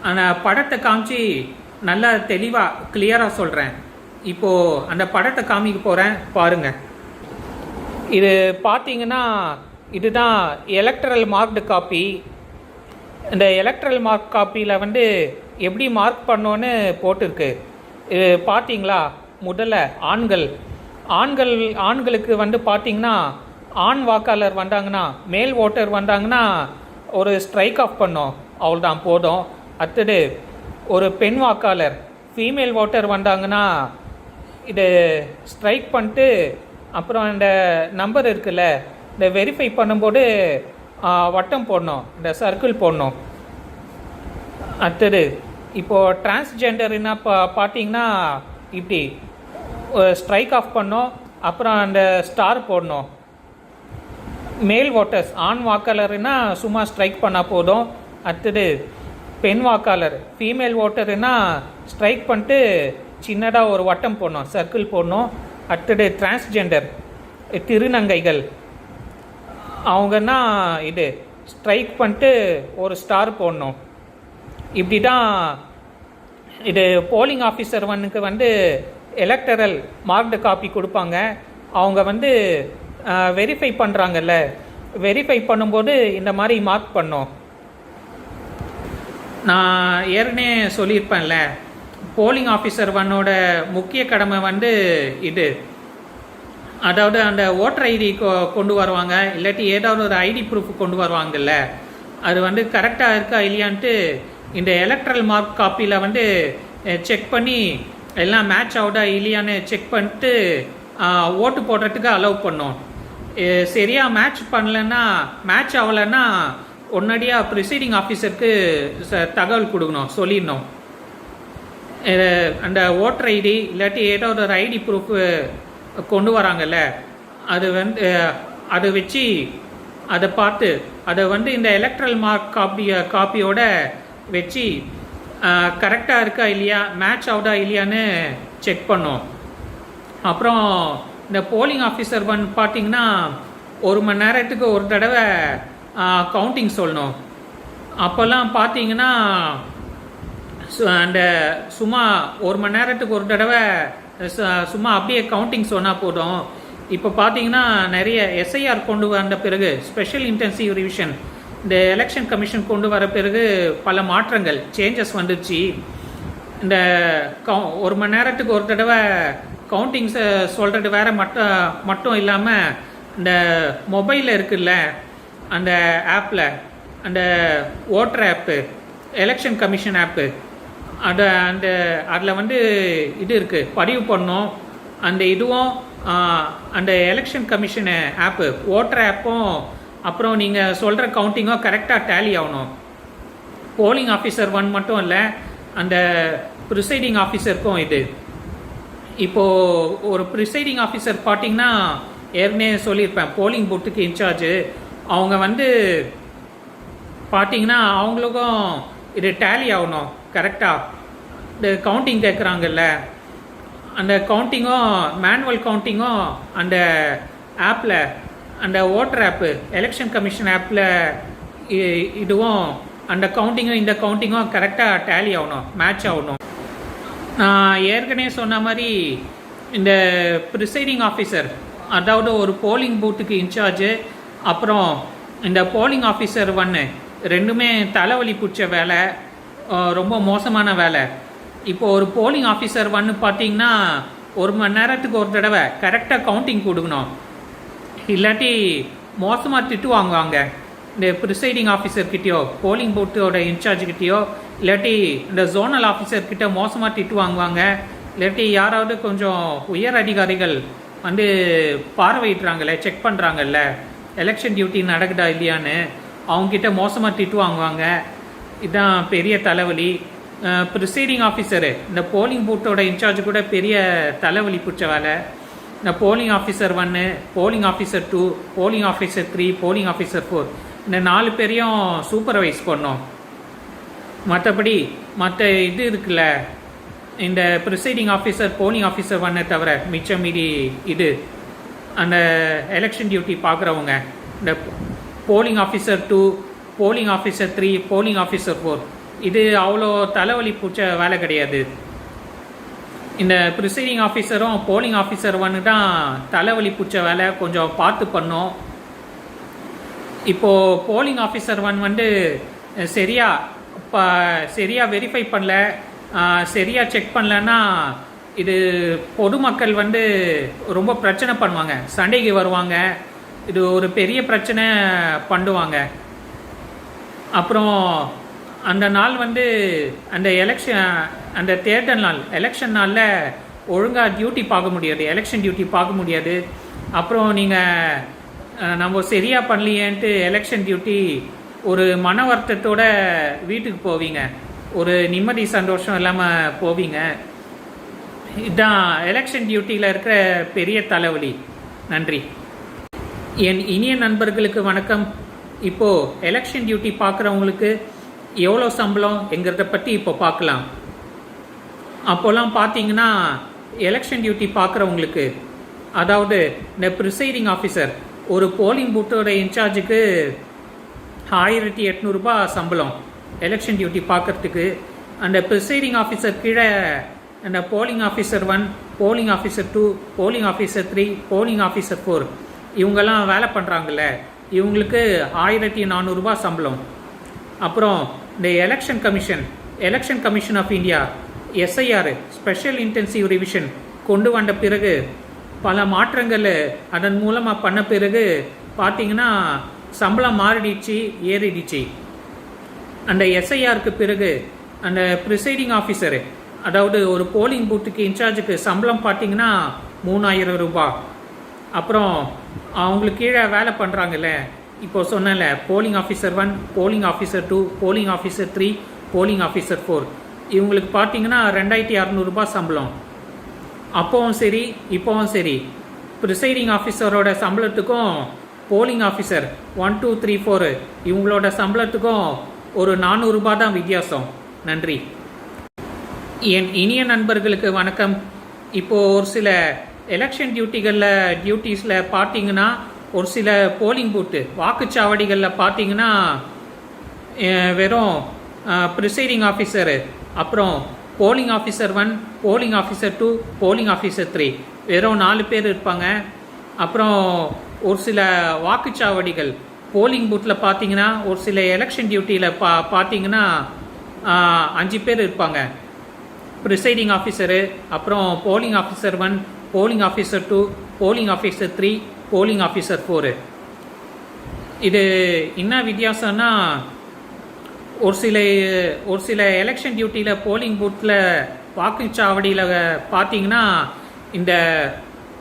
அந்த படத்தை காமிச்சு நல்லா தெளிவாக கிளியராக சொல்கிறேன். இப்போது அந்த படத்தை காமிக்க போகிறேன், பாருங்கள். இது பார்த்தீங்கன்னா இதுதான் எலக்ட்ரல் மார்க்டு காப்பி. இந்த எலக்ட்ரல் மார்க் காப்பியில் வந்து எப்படி மார்க் பண்ணோன்னு போட்டிருக்கு. இது பார்த்தீங்களா? முதல்ல ஆண்களுக்கு வந்து பார்த்தீங்கன்னா ஆண் வாக்காளர் வந்தாங்கன்னா, மேல் ஓட்டர் வந்தாங்கன்னா ஒரு ஸ்ட்ரைக் ஆஃப் பண்ணோம், அவ்வளோதான் போதும். அடுத்தது ஒரு பெண் வாக்காளர் ஃபீமேல் ஓட்டர் வந்தாங்கன்னா இது ஸ்ட்ரைக் பண்ணிட்டு அப்புறம் இந்த நம்பர் இருக்குல்ல, இந்த வெரிஃபை பண்ணும்போது வட்டம் போடணும், இந்த சர்க்கிள் போடணும். அடுத்தது இப்போது டிரான்ஸ்ஜெண்டர்னா பார்த்தீங்கன்னா இப்படி ஸ்ட்ரைக் ஆஃப் பண்ணோம், அப்புறம் அந்த ஸ்டார் போடணும். மேல் ஓட்டர்ஸ் ஆண் வாக்காளர்னா சும்மா ஸ்ட்ரைக் பண்ணால் போதும். அடுத்தது பெண் வாக்காளர் ஃபீமேல் ஓட்டர்னா ஸ்ட்ரைக் பண்ணிட்டு சின்னதாக ஒரு வட்டம் போடணும், சர்க்கிள் போடணும். அடுத்தது டிரான்ஸ்ஜெண்டர் திருநங்கைகள் அவங்கன்னா இது ஸ்ட்ரைக் பண்ணிட்டு ஒரு ஸ்டார் போடணும். இப்படி தான் இது போலிங் ஆஃபீஸர் வந்து எலக்டரல் மார்க்டு காப்பி கொடுப்பாங்க. அவங்க வந்து வெரிஃபை பண்ணுறாங்கல்ல, வெரிஃபை பண்ணும்போது இந்த மாதிரி மார்க் பண்ணோம். நான் ஏற்கனவே சொல்லியிருப்பேன்ல, போலிங் ஆஃபீஸர் ஒன்னோட முக்கிய கடமை வந்து இது, அதாவது அந்த ஓட்டர் ஐடி கொண்டு வருவாங்க, இல்லாட்டி ஏதாவது ஒரு ஐடி ப்ரூஃப் கொண்டு வருவாங்கல்ல, அது வந்து கரெக்டாக இருக்கா இல்லையான்ட்டு இந்த எலக்ட்ரல் மார்க் காப்பியில் வந்து செக் பண்ணி எல்லாம் மேட்ச் ஆகுதா இல்லையான்னு செக் பண்ணிட்டு ஓட்டு போடுறதுக்கு அலோவ் பண்ணோம். சரியாக மேட்ச் பண்ணலன்னா, மேட்ச் ஆகலைன்னா உடனடியாக ப்ரிசைடிங் ஆஃபீஸருக்கு தகவல் கொடுக்கணும், சொல்லிடணும். அந்த ஓட்டர் ஐடி இல்லாட்டி ஏதாவது ஒரு ஐடி ப்ரூஃப் கொண்டு வராங்கல்ல, அது வந்து அதை வச்சு அதை பார்த்து அதை வந்து இந்த எலக்ட்ரல் மார்க் காப்பியோட வச்சு கரெக்டாக இருக்கா இல்லையா, மேட்ச் ஆகுதா இல்லையான்னு செக் பண்ணோம். அப்புறம் இந்த போலிங் ஆஃபீஸர் வந்து பார்த்திங்கன்னா 1 மணி நேரத்துக்கு ஒரு தடவை கவுண்டிங் சொல்லணும். அப்போல்லாம் பார்த்தீங்கன்னா அந்த சும்மா 1 மணி நேரத்துக்கு ஒரு தடவை சும்மா அப்படியே கவுண்டிங் சொன்னால் போதும். இப்போ பார்த்தீங்கன்னா நிறைய எஸ்ஐஆர் கொண்டு வந்த பிறகு, ஸ்பெஷல் இன்டென்சிவ் ரிவிஷன், இந்த எலெக்ஷன் கமிஷன் கொண்டு வர பிறகு பல மாற்றங்கள், சேஞ்சஸ் வந்துடுச்சு. இந்த 1 மணி நேரத்துக்கு ஒரு தடவை கவுண்டிங்ஸை சொல்கிறது வேறு மட்டும் இல்லாமல், இந்த மொபைலில் இருக்குல்ல அந்த ஆப்பில், அந்த ஓட்டர் ஆப்பு, எலெக்ஷன் கமிஷன் ஆப்பு, அதில் வந்து இது இருக்குது, பதிவு பண்ணோம். அந்த இதுவும் அந்த எலெக்ஷன் கமிஷன் ஆப்பு, ஓட்டர் ஆப்பும் அப்புறம் நீங்கள் சொல்கிற கவுண்டிங்கும் கரெக்டாக டேலி ஆகணும். போலிங் ஆஃபீஸர் ஒன் மட்டும் இல்லை, அந்த ப்ரிசைடிங் ஆஃபீஸருக்கும் இது. இப்போது ஒரு ப்ரிசைடிங் ஆஃபீஸர் பார்த்தீங்கன்னா, ஏற்கனவே சொல்லியிருப்பேன், போலிங் பூத்துக்கு இன்சார்ஜு, அவங்க வந்து பார்த்தீங்கன்னா அவங்களுக்கும் இது டேலி ஆகணும் கரெக்டாக. இந்த கவுண்டிங் கேட்குறாங்கல்ல, அந்த கவுண்டிங்கும் மேனுவல் கவுண்டிங்கும் அந்த ஆப்பில், அந்த ஓட்டர் ஆப்பு, எலெக்ஷன் கமிஷன் ஆப்பில் இதுவும் அந்த கவுண்டிங்கும் இந்த கவுண்டிங்கும் கரெக்டாக டேலி ஆகணும், மேட்ச் ஆகணும். நான் ஏற்கனவே சொன்ன மாதிரி இந்த ப்ரிசைடிங் ஆஃபீஸர், அதாவது ஒரு போலிங் பூத்துக்கு இன்சார்ஜு, அப்புறம் இந்த போலிங் ஆஃபீஸர் ஒன்று, ரெண்டுமே தலைவலி பிடிச்ச வேலை, ரொம்ப மோசமான வேலை. இப்போ ஒரு போலிங் ஆஃபீஸர் ஒன்று பார்த்தீங்கன்னா 1 மணி நேரத்துக்கு ஒரு தடவை கரெக்டாக கவுண்டிங் கொடுக்கணும், இல்லாட்டி மோசமாக திட்டு வாங்குவாங்க. இந்த ப்ரிசைடிங் ஆஃபீஸர்கிட்டயோ, போலிங் பூத்தோட இன்சார்ஜ்கிட்டயோ, இல்லாட்டி இந்த ஜோனல் ஆஃபீஸர்கிட்ட மோசமாக திட்டு வாங்குவாங்க. இல்லாட்டி யாராவது கொஞ்சம் உயர் அதிகாரிகள் வந்து பார்வையிடுறாங்கல்ல, செக் பண்ணுறாங்கல்ல எலெக்ஷன் டியூட்டி நடக்குதா இல்லையான்னு, அவங்கக்கிட்ட மோசமாக திட்டு வாங்குவாங்க. இதுதான் பெரிய தலைவலி. ப்ரிசைடிங் ஆஃபீஸரு, இந்த போலிங் பூத்தோட இன்சார்ஜ் கூட பெரிய தலைவலி பிடிச்ச வேலை. இந்த polling officer 1, polling officer 2, polling officer 3, polling officer 4, இந்த 4 பேரையும் சூப்பர்வைஸ் பண்ணோம். மற்றபடி மற்ற இது இருக்குல்ல, இந்த ப்ரிசைடிங் ஆஃபீஸர், போலிங் ஆஃபீஸர் 1 தவிர மிச்சம் மீதி இது அந்த எலெக்ஷன் டியூட்டி பார்க்குறவங்க, இந்த polling officer 2, polling officer 3, polling officer 4, இது அவ்வளோ தலைவலி பிடிச்ச வேலை கிடையாது. இந்த ப்ரிசைடிங் ஆஃபீஸரும் போலிங் ஆஃபீஸர் 1 தான் தலைவலி பிடிச்ச வேலை, கொஞ்சம் பார்த்து பண்ணோம். இப்போது போலிங் ஆஃபீஸர் 1 வந்து சரியாக வெரிஃபை பண்ணல, சரியாக செக் பண்ணலன்னா இது பொதுமக்கள் வந்து ரொம்ப பிரச்சனை பண்ணுவாங்க, சண்டைக்கு வருவாங்க, இது ஒரு பெரிய பிரச்சனை பண்ணுவாங்க. அப்புறம் அந்த நாள் வந்து அந்த அந்த தேர்தல் நாள், எலெக்ஷன் நாளில் ஒழுங்காக டியூட்டி பார்க்க முடியாது, எலெக்ஷன் டியூட்டி பார்க்க முடியாது. அப்புறம் நீங்கள் நம்ம சரியாக பண்ணலையேன்ட்டு எலெக்ஷன் டியூட்டி ஒரு மன வருத்தத்தோட வீட்டுக்கு போவீங்க, ஒரு நிம்மதி சந்தோஷம் இல்லாமல் போவீங்க. இதுதான் எலெக்ஷன் டியூட்டியில் இருக்கிற பெரிய தலைவலி. நன்றி. என் இனிய நண்பர்களுக்கு வணக்கம். இப்போது எலெக்ஷன் டியூட்டி பார்க்குறவங்களுக்கு எவ்வளோ சம்பளம் என்கிறத பற்றி இப்போ பார்க்கலாம். அப்போல்லாம் பார்த்தீங்கன்னா எலெக்ஷன் டியூட்டி பார்க்குறவங்களுக்கு, அதாவது இந்த ப்ரிசைடிங் ஆஃபீஸர், ஒரு போலிங் பூத்தோட இன்சார்ஜுக்கு 1800 ரூபாய் சம்பளம் எலெக்ஷன் டியூட்டி பார்க்குறதுக்கு. அந்த ப்ரிசைடிங் ஆஃபீஸர் கீழே அந்த polling officer 1, polling officer 2, polling officer 3, polling officer 4 இவங்கெல்லாம் வேலை பண்ணுறாங்கல்ல, இவங்களுக்கு 1400 ரூபாய் சம்பளம். அப்புறம் இந்த election commission of India SIR special intensive revision கொண்டு வந்த பிறகு பல மாற்றங்கள் அதன் மூலமாக பண்ண பிறகு பார்த்தீங்கன்னா சம்பளம் மாறிடுச்சு, ஏறிடுச்சு. அந்த SIRக்கு பிறகு அந்த ப்ரிசைடிங் ஆஃபீஸரு, அதாவது ஒரு போலிங் பூத்துக்கு இன்சார்ஜுக்கு சம்பளம் பார்த்தீங்கன்னா 3000 ரூபாய். அப்புறம் அவங்களுக்கு கீழே வேலை பண்ணுறாங்கல்ல, இப்போது சொன்னல polling officer 1, polling officer 2, polling officer 3, polling officer 4 இவங்களுக்கு பார்த்தீங்கன்னா 2600 ரூபாய் சம்பளம். அப்போவும் சரி இப்போவும் சரி ப்ரிசைடிங் ஆஃபீஸரோட சம்பளத்துக்கும் போலிங் ஆஃபீஸர் 1, 2, 3, 4 இவங்களோட சம்பளத்துக்கும் ஒரு 400 ரூபாய் தான் வித்தியாசம். நன்றி. என் இனிய நண்பர்களுக்கு வணக்கம். இப்போது ஒரு சில எலெக்ஷன் டியூட்டிஸில் பார்த்தீங்கன்னா ஒரு சில போலிங் பூத்து வாக்குச்சாவடிகளில் பார்த்தீங்கன்னா வெறும் ப்ரிசைடிங் ஆஃபீஸரு, அப்புறம் polling officer 1, polling officer 2, polling officer 3 வெறும் 4 பேர் இருப்பாங்க. அப்புறம் ஒரு சில வாக்குச்சாவடிகள் போலிங் பூத்தில் பார்த்தீங்கன்னா ஒரு சில எலெக்ஷன் டியூட்டியில் பார்த்தீங்கன்னா 5 பேர் இருப்பாங்க. ப்ரிசைடிங் ஆஃபீஸரு, அப்புறம் polling officer 1, polling officer 2, polling officer 3, polling officer 4. இது என்ன வித்தியாசம்னா ஒரு சில எலெக்ஷன் டியூட்டியில் போலிங் பூத்தில் வாக்குச்சாவடியில் பார்த்தீங்கன்னா இந்த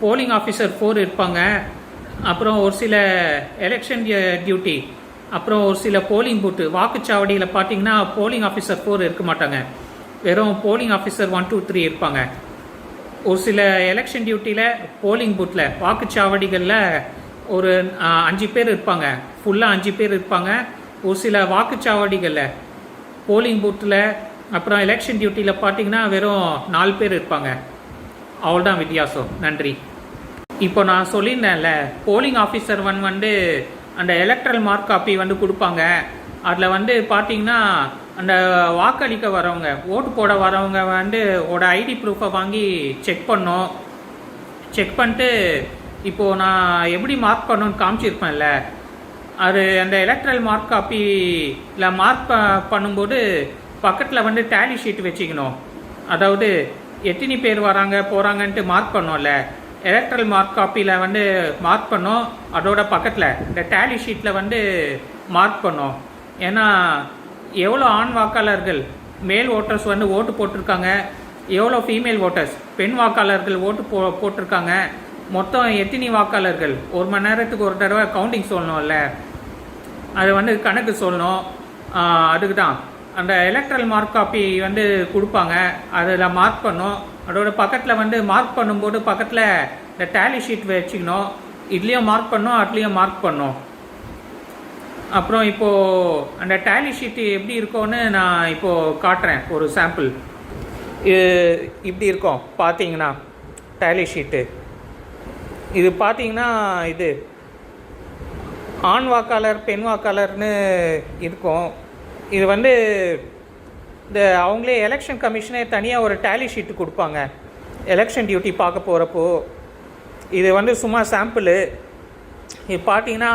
போலிங் ஆஃபீஸர் 4 இருப்பாங்க. அப்புறம் ஒரு சில எலெக்ஷன் டியூட்டி, அப்புறம் ஒரு சில போலிங் பூத்து வாக்குச்சாவடியில் பார்த்தீங்கன்னா போலிங் ஆஃபீஸர் 4 இருக்க மாட்டாங்க, வெறும் போலிங் ஆஃபீஸர் 1, 2, 3 இருப்பாங்க. ஒரு சில எலெக்ஷன் டியூட்டியில் போலிங் பூத்தில் வாக்குச்சாவடிகளில் ஒரு 5 பேர் இருப்பாங்க, ஃபுல்லாக 5 பேர் இருப்பாங்க. ஒரு சில வாக்குச்சாவடிகளில் போலிங் பூத்தில் அப்புறம் எலெக்ஷன் டியூட்டியில் பார்த்தீங்கன்னா வெறும் 4 பேர் இருப்பாங்க. அவ்வளோதான் வித்தியாசம். நன்றி. இப்போ நான் சொல்லியிருந்தேன்ல, போலிங் ஆஃபீஸர் 1 வந்து அந்த எலக்ட்ரல் மார்க் காப்பி வந்து கொடுப்பாங்க. அதில் பார்த்தீங்கன்னா அந்த வாக்களிக்க வரவங்க, ஓட்டு போட வரவங்க ஐடி ப்ரூஃபை வாங்கி செக் பண்ணோம். செக் பண்ணிட்டு இப்போது நான் எப்படி மார்க் பண்ணணும்னு காமிச்சிருப்பேன்ல, அது அந்த எலக்ட்ரல் மார்க் காப்பியில் மார்க் பண்ணும்போது பக்கத்தில் டேலி ஷீட் வச்சுக்கணும். அதாவது எத்தனை பேர் வராங்க போகிறாங்கன்ட்டு மார்க் பண்ணோம்ல, எலக்ட்ரல் மார்க் காப்பியில் மார்க் பண்ணோம். அதோட பக்கத்தில் இந்த டேலி ஷீட்டில் மார்க் பண்ணோம். ஏன்னா எவ்வளோ ஆண் வாக்காளர்கள் மேல் ஓட்டர்ஸ் ஓட்டு போட்டிருக்காங்க, எவ்வளோ ஃபீமேல் ஓட்டர்ஸ் பெண் வாக்காளர்கள் ஓட்டு போட்டிருக்காங்க, மொத்தம் எத்தனை வாக்காளர்கள் ஒரு மணி நேரத்துக்கு ஒரு தடவை கவுண்டிங் சொல்லணும்ல, அது கணக்கு சொல்லணும். அதுக்கு தான் அந்த எலக்ட்ரல் மார்க் காப்பி கொடுப்பாங்க, அதில் மார்க் பண்ணோம். அதோட பக்கத்தில் மார்க் பண்ணும்போது பக்கத்தில் இந்த டேலி ஷீட் வச்சுக்கணும். இதுலேயும் மார்க் பண்ணோம், அதுலேயும் மார்க் பண்ணோம். அப்புறம் இப்போது அந்த டேலி ஷீட்டு எப்படி இருக்கும்னு நான் இப்போது காட்டுறேன். ஒரு சாம்பிள் இப்படி இருக்கும். பார்த்தீங்கன்னா டேலி ஷீட்டு இது பார்த்தீங்கன்னா இது ஆண் வாக்காளர் பெண் வாக்காளர்னு இருக்கும். இது இந்த அவங்களே எலெக்ஷன் கமிஷனே தனியாக ஒரு டேலி ஷீட்டு கொடுப்பாங்க எலெக்ஷன் டியூட்டி பார்க்க போகிறப்போ. இது சும்மா சாம்பிள். இது பார்த்தீங்கன்னா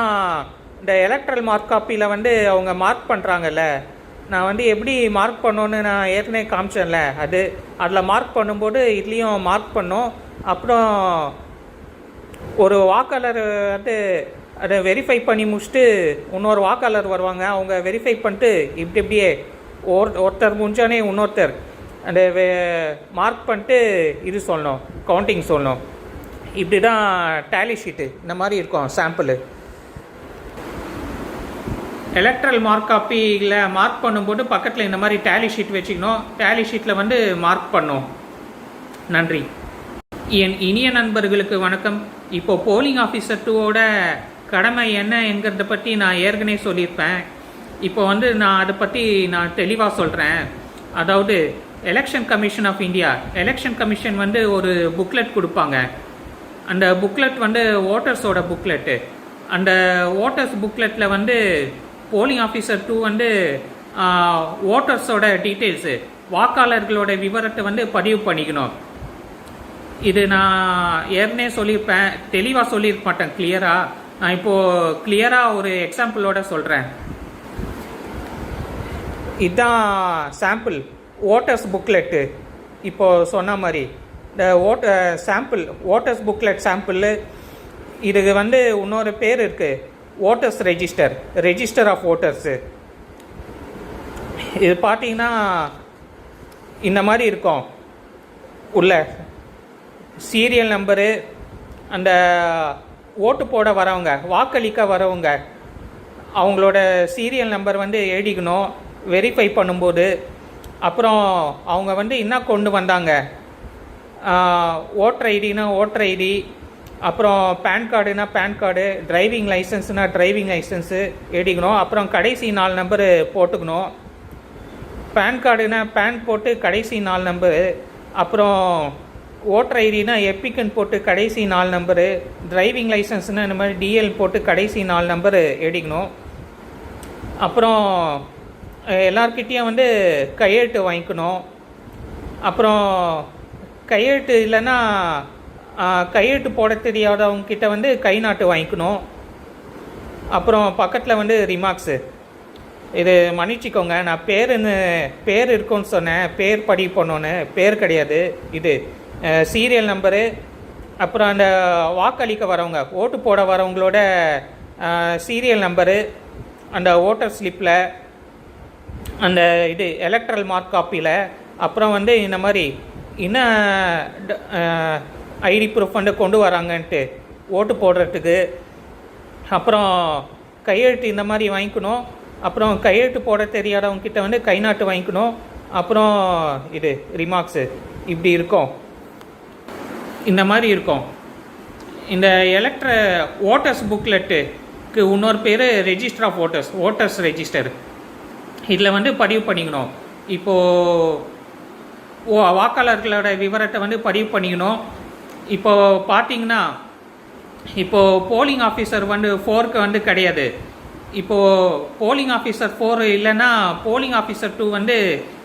இந்த எலக்ட்ரல் மார்க் காப்பியில் அவங்க மார்க் பண்ணுறாங்கல்ல, நான் எப்படி மார்க் பண்ணோன்னு நான் ஏற்கனவே காமிச்சேன்ல, அதில் மார்க் பண்ணும்போது இதுலேயும் மார்க் பண்ணோம். அப்புறம் ஒரு வாக்காளர் அதை வெரிஃபை பண்ணி முடிச்சுட்டு இன்னொரு வாக்காளர் வருவாங்க. அவங்க வெரிஃபை பண்ணிட்டு இப்படியே ஒருத்தர் முடிஞ்சானே இன்னொருத்தர் அந்த மார்க் பண்ணிட்டு இது சொல்லணும், கவுண்டிங் சொல்லணும். இப்படி தான் டேலி ஷீட்டு இந்த மாதிரி இருக்கும் சாம்பிள். எலக்ட்ரல் மார்க் காப்பியில் மார்க் பண்ணும்போது பக்கத்தில் இந்த மாதிரி டேலி ஷீட் வச்சுக்கணும். டேலி ஷீட்டில் மார்க் பண்ணோம். நன்றி. என் இனிய நண்பர்களுக்கு வணக்கம். இப்போது போலிங் ஆஃபீஸர் 2ஓட கடமை என்ன என்கிறத பற்றி நான் ஏற்கனவே சொல்லியிருப்பேன். இப்போ நான் அதை பற்றி நான் தெளிவாக சொல்கிறேன். அதாவது election commission of India, election commission ஒரு புக்லெட் கொடுப்பாங்க. அந்த புக்லெட் ஓட்டர்ஸோட புக்லெட்டு. அந்த ஓட்டர்ஸ் புக்லெட்டில் போலிங் ஆஃபீஸர் 2 ஓட்டர்ஸோட டீட்டெயில்ஸு, வாக்காளர்களோட விவரத்தை பதிவு பண்ணிக்கணும். இது நான் ஏற்கனவே சொல்லியிருப்பேன், தெளிவாக சொல்லியிருக்க மாட்டேன் கிளியராக. நான் இப்போது கிளியராக ஒரு எக்ஸாம்பிளோட சொல்கிறேன். இதுதான் சாம்பிள் ஓட்டர்ஸ் புக்லெட்டு. இப்போது சொன்ன மாதிரி இந்த ஓட்டர்ஸ் புக்லெட் சாம்பிள். இதுக்கு வந்து இன்னொரு பேர் இருக்குது, ஓட்டர்ஸ் ரெஜிஸ்டர் ஆஃப் ஓட்டர்ஸு. இது பார்த்தீங்கன்னா இந்த மாதிரி இருக்கும். உள்ள சீரியல் நம்பரு, அந்த ஓட்டு போட வரவங்க, வாக்களிக்க வரவங்க, அவங்களோட சீரியல் நம்பர் வந்து எழுதிக்கணும் வெரிஃபை பண்ணும்போது. அப்புறம் அவங்க வந்து என்ன கொண்டு வந்தாங்க, ஓட்டர் ஐடினா ஓட்டர் ஐடி, அப்புறம் பேன் கார்டுனா பேன் கார்டு, டிரைவிங் லைசன்ஸ்னால் டிரைவிங் லைசன்ஸு எழுதிக்கணும். அப்புறம் கடைசி 4 நம்பரு போட்டுக்கணும். பேன் கார்டுனா பேன் போட்டு கடைசி 4 நம்பரு, அப்புறம் ஓட்டர் ஐடினா எப்பிக்கன் போட்டு கடைசி 4 நம்பரு, டிரைவிங் லைசன்ஸ்னால் இந்த மாதிரி டிஎல் போட்டு கடைசி 4 நம்பரு எழுதிக்கணும். அப்புறம் எல்லார்கிட்டேயும் வந்து கையெழுத்து வாங்கிக்கணும். அப்புறம் கையெழுத்து இல்லைன்னா கையெழுத்து போட தெரியாதவங்கக்கிட்ட வந்து கை நாட்டு வாங்கிக்கணும். அப்புறம் பக்கத்தில் வந்து ரிமார்க்ஸு. இது மன்னிச்சிக்கோங்க, நான் பேர் இருக்குன்னு சொன்னேன், பேர் பதிவு பண்ணோன்னு. பேர் கிடையாது இது, சீரியல் நம்பரு. அப்புறம் அந்த வாக்களிக்க வரவங்க, ஓட்டு போட வரவங்களோட சீரியல் நம்பரு, அந்த ஓட்டர் ஸ்லிப்பில், அந்த இது எலக்ட்ரல் மார்க் காப்பியில். அப்புறம் வந்து இந்த மாதிரி என்ன ஐடி ப்ரூஃப் வந்து கொண்டு வராங்கன்ட்டு ஓட்டு போடுறதுக்கு. அப்புறம் கையெழுத்து இந்த மாதிரி வாங்கிக்கணும். அப்புறம் கையெழுத்து போட தெரியாதவங்கக்கிட்ட வந்து கை நாட்டு வாங்கிக்கணும். அப்புறம் இது ரிமார்க்ஸு இப்படி இருக்கும், இந்த மாதிரி இருக்கும். இந்த ஓட்டர்ஸ் புக்லெட்டுக்கு இன்னொரு பேர் ரெஜிஸ்டர் ஆஃப் ஓட்டர்ஸ் ரெஜிஸ்டர். இதில் வந்து பதிவு பண்ணிக்கணும். இப்போது வாக்காளர்களோட விவரத்தை வந்து பதிவு பண்ணிக்கணும். இப்போது பார்த்தீங்கன்னா, இப்போது போலிங் ஆஃபீஸர் வந்து 4க்கு வந்து கிடையாது. இப்போது போலிங் ஆஃபீஸர் 4 இல்லைன்னா போலிங் ஆஃபீஸர் 2 வந்து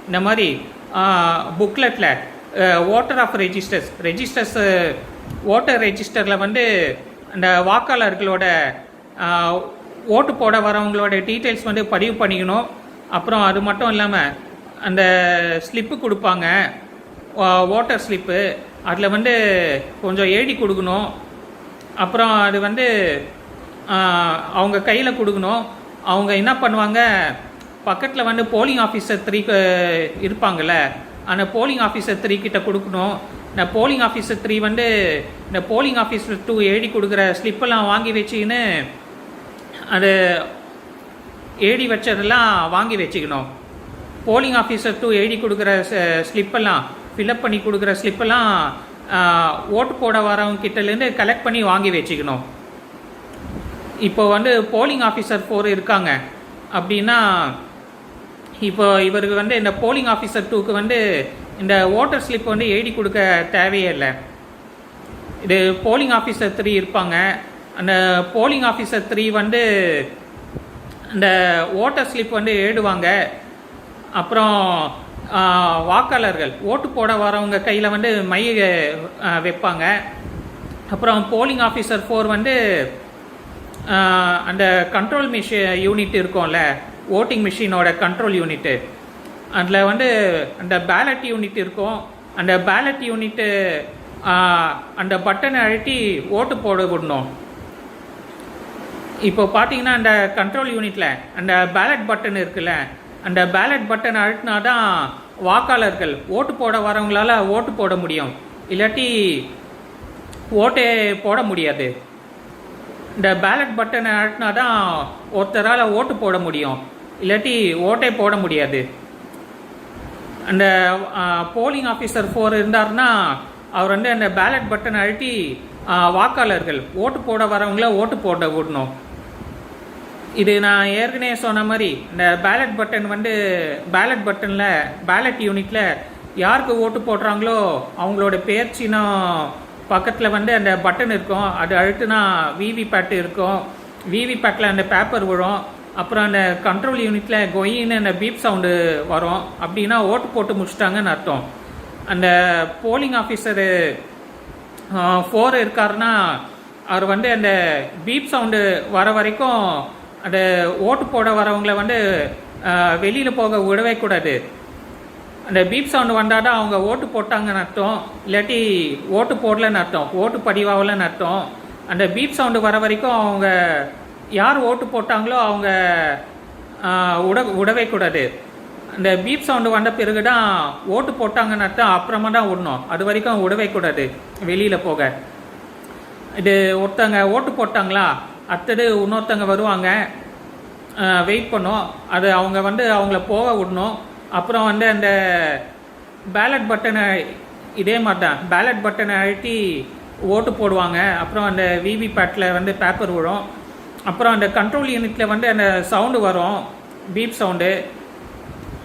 இந்த மாதிரி புக்லெட்டில் ஓட்டர் ரெஜிஸ்டரில் வந்து அந்த வாக்காளர்களோட ஓட்டு போட வரவங்களோட டீட்டெயில்ஸ் வந்து பதிவு பண்ணிக்கணும். அப்புறம் அது மட்டும் இல்லாமல் அந்த ஸ்லிப்பு கொடுப்பாங்க, ஓட்டர் ஸ்லிப்பு, அதில் வந்து கொஞ்சம் எழுதி கொடுக்கணும். அப்புறம் அது வந்து அவங்க கையில் கொடுக்கணும். அவங்க என்ன பண்ணுவாங்க, பக்கத்தில் வந்து போலிங் ஆஃபீஸர் 3 இருப்பாங்கள்ல, அந்த போலிங் ஆஃபீஸர் 3 கிட்ட கொடுக்கணும். இந்த போலிங் ஆஃபீஸர் 3 வந்து இந்த போலிங் ஆஃபீஸர் 2 எழுதி கொடுக்குற ஸ்லிப்பெல்லாம் வாங்கி வச்சுக்கின்னு அது எழுதி வச்சதெல்லாம் வாங்கி வச்சுக்கணும். போலிங் ஆஃபீஸர் 2 எழுதி கொடுக்குற ஸ்லிப்பெல்லாம், ஃபில்அப் பண்ணி கொடுக்குற ஸ்லிப்பெல்லாம் ஓட்டு போட வரவங்க கிட்டேருந்து கலெக்ட் பண்ணி வாங்கி வச்சுக்கணும். இப்போ வந்து போலிங் ஆஃபீஸர் 4 இருக்காங்க அப்படின்னா, இப்போ இவருக்கு வந்து இந்த போலிங் ஆஃபீஸர் 2க்கு வந்து இந்த ஓட்டர் ஸ்லிப் வந்து எழுதி கொடுக்க தேவையே இல்லை. இது போலிங் ஆஃபீஸர் 3 இருப்பாங்க. அந்த போலிங் ஆஃபீஸர் 3 வந்து இந்த ஓட்டர் ஸ்லிப் வந்து எழுதுவாங்க. அப்புறம் வாக்காளர்கள் ஓட்டு போட வரவங்க கையில் வந்து மை வைப்பாங்க. அப்புறம் போலிங் ஆஃபீஸர் 4 வந்து அந்த கண்ட்ரோல் யூனிட் இருக்கும்ல, ஓட்டிங் மிஷினோட கண்ட்ரோல் யூனிட்டு, அதில் வந்து அந்த பேலட் யூனிட் இருக்கும். அந்த பேலட் யூனிட்டு அந்த பட்டனை அழுத்தி ஓட்டு போட விடணும். இப்போ பார்த்தீங்கன்னா அந்த கண்ட்ரோல் யூனிட்டில் அந்த பேலட் பட்டன் இருக்குல்ல, அந்த பேலட் பட்டன் அழுத்தினா தான் வாக்காளர்கள் ஓட்டு போட வரவங்களால ஓட்டு போட முடியும், இல்லாட்டி ஓட்டே போட முடியாது. இந்த பேலட் பட்டனை அழுத்தினா தான் ஒருத்தரால் ஓட்டு போட முடியும், இல்லாட்டி ஓட்டே போட முடியாது. அந்த போலிங் ஆஃபீஸர் 4 இருந்தார்னா அவர் வந்து அந்த பேலட் பட்டனை அழுத்தி வாக்காளர்கள் ஓட்டு போட வரவங்கள ஓட்டு போட விடணும். இது நான் ஏற்கனவே சொன்ன மாதிரி இந்த பேலட் பட்டன் வந்து பேலட் பட்டனில் பேலட் யூனிட்டில் யாருக்கு ஓட்டு போடுறாங்களோ அவங்களோட பேர் சின்னம் பக்கத்தில் வந்து அந்த பட்டன் இருக்கும். அது அழுத்துனா விவிபேட் இருக்கும். விவிபேட்டில் அந்த பேப்பர் விழும். அப்புறம் அந்த கண்ட்ரோல் யூனிட்டில் கொயின்னு அந்த பீப் சவுண்டு வரும். அப்படின்னா ஓட்டு போட்டு முடிச்சிட்டாங்கன்னு அர்த்தம். அந்த போலிங் ஆஃபீஸரு ஃபோர் இருக்காருன்னா அவர் வந்து அந்த பீப் சவுண்டு வர வரைக்கும் அந்த ஓட்டு போட வரவங்களை வந்து வெளியில் போக விடவே கூடாது. அந்த பீப் சவுண்டு வந்தால் தான் அவங்க ஓட்டு போட்டாங்கன்னு அர்த்தம், இல்லாட்டி ஓட்டு போடலன்னு அர்த்தம், ஓட்டு பதிவாகலன்னு அர்த்தம். அந்த பீப் சவுண்டு வர வரைக்கும் அவங்க யார் ஓட்டு போட்டாங்களோ அவங்க விடவே கூடாது. அந்த பீப் சவுண்டு வந்த பிறகு தான் ஓட்டு போட்டாங்கன்னு அர்த்தம், அப்புறமா தான் விடணும். அது வரைக்கும் விடவே கூடாது வெளியில் போக. இது ஒருத்தங்க ஓட்டு போட்டாங்களா, அடுத்தது இன்னொருத்தங்க வருவாங்க, வெயிட் பண்ணோம், அது அவங்க வந்து அவங்கள போக விடணும். அப்புறம் வந்து அந்த பேலட் பட்டனை இதே மாதிரி தான் பேலட் பட்டனை அழுத்தி ஓட்டு போடுவாங்க. அப்புறம் அந்த விவிபேட்டில் வந்து பேப்பர் விழும். அப்புறம் அந்த கண்ட்ரோல் யூனிட்டில் வந்து அந்த சவுண்டு வரும், பீப் சவுண்டு.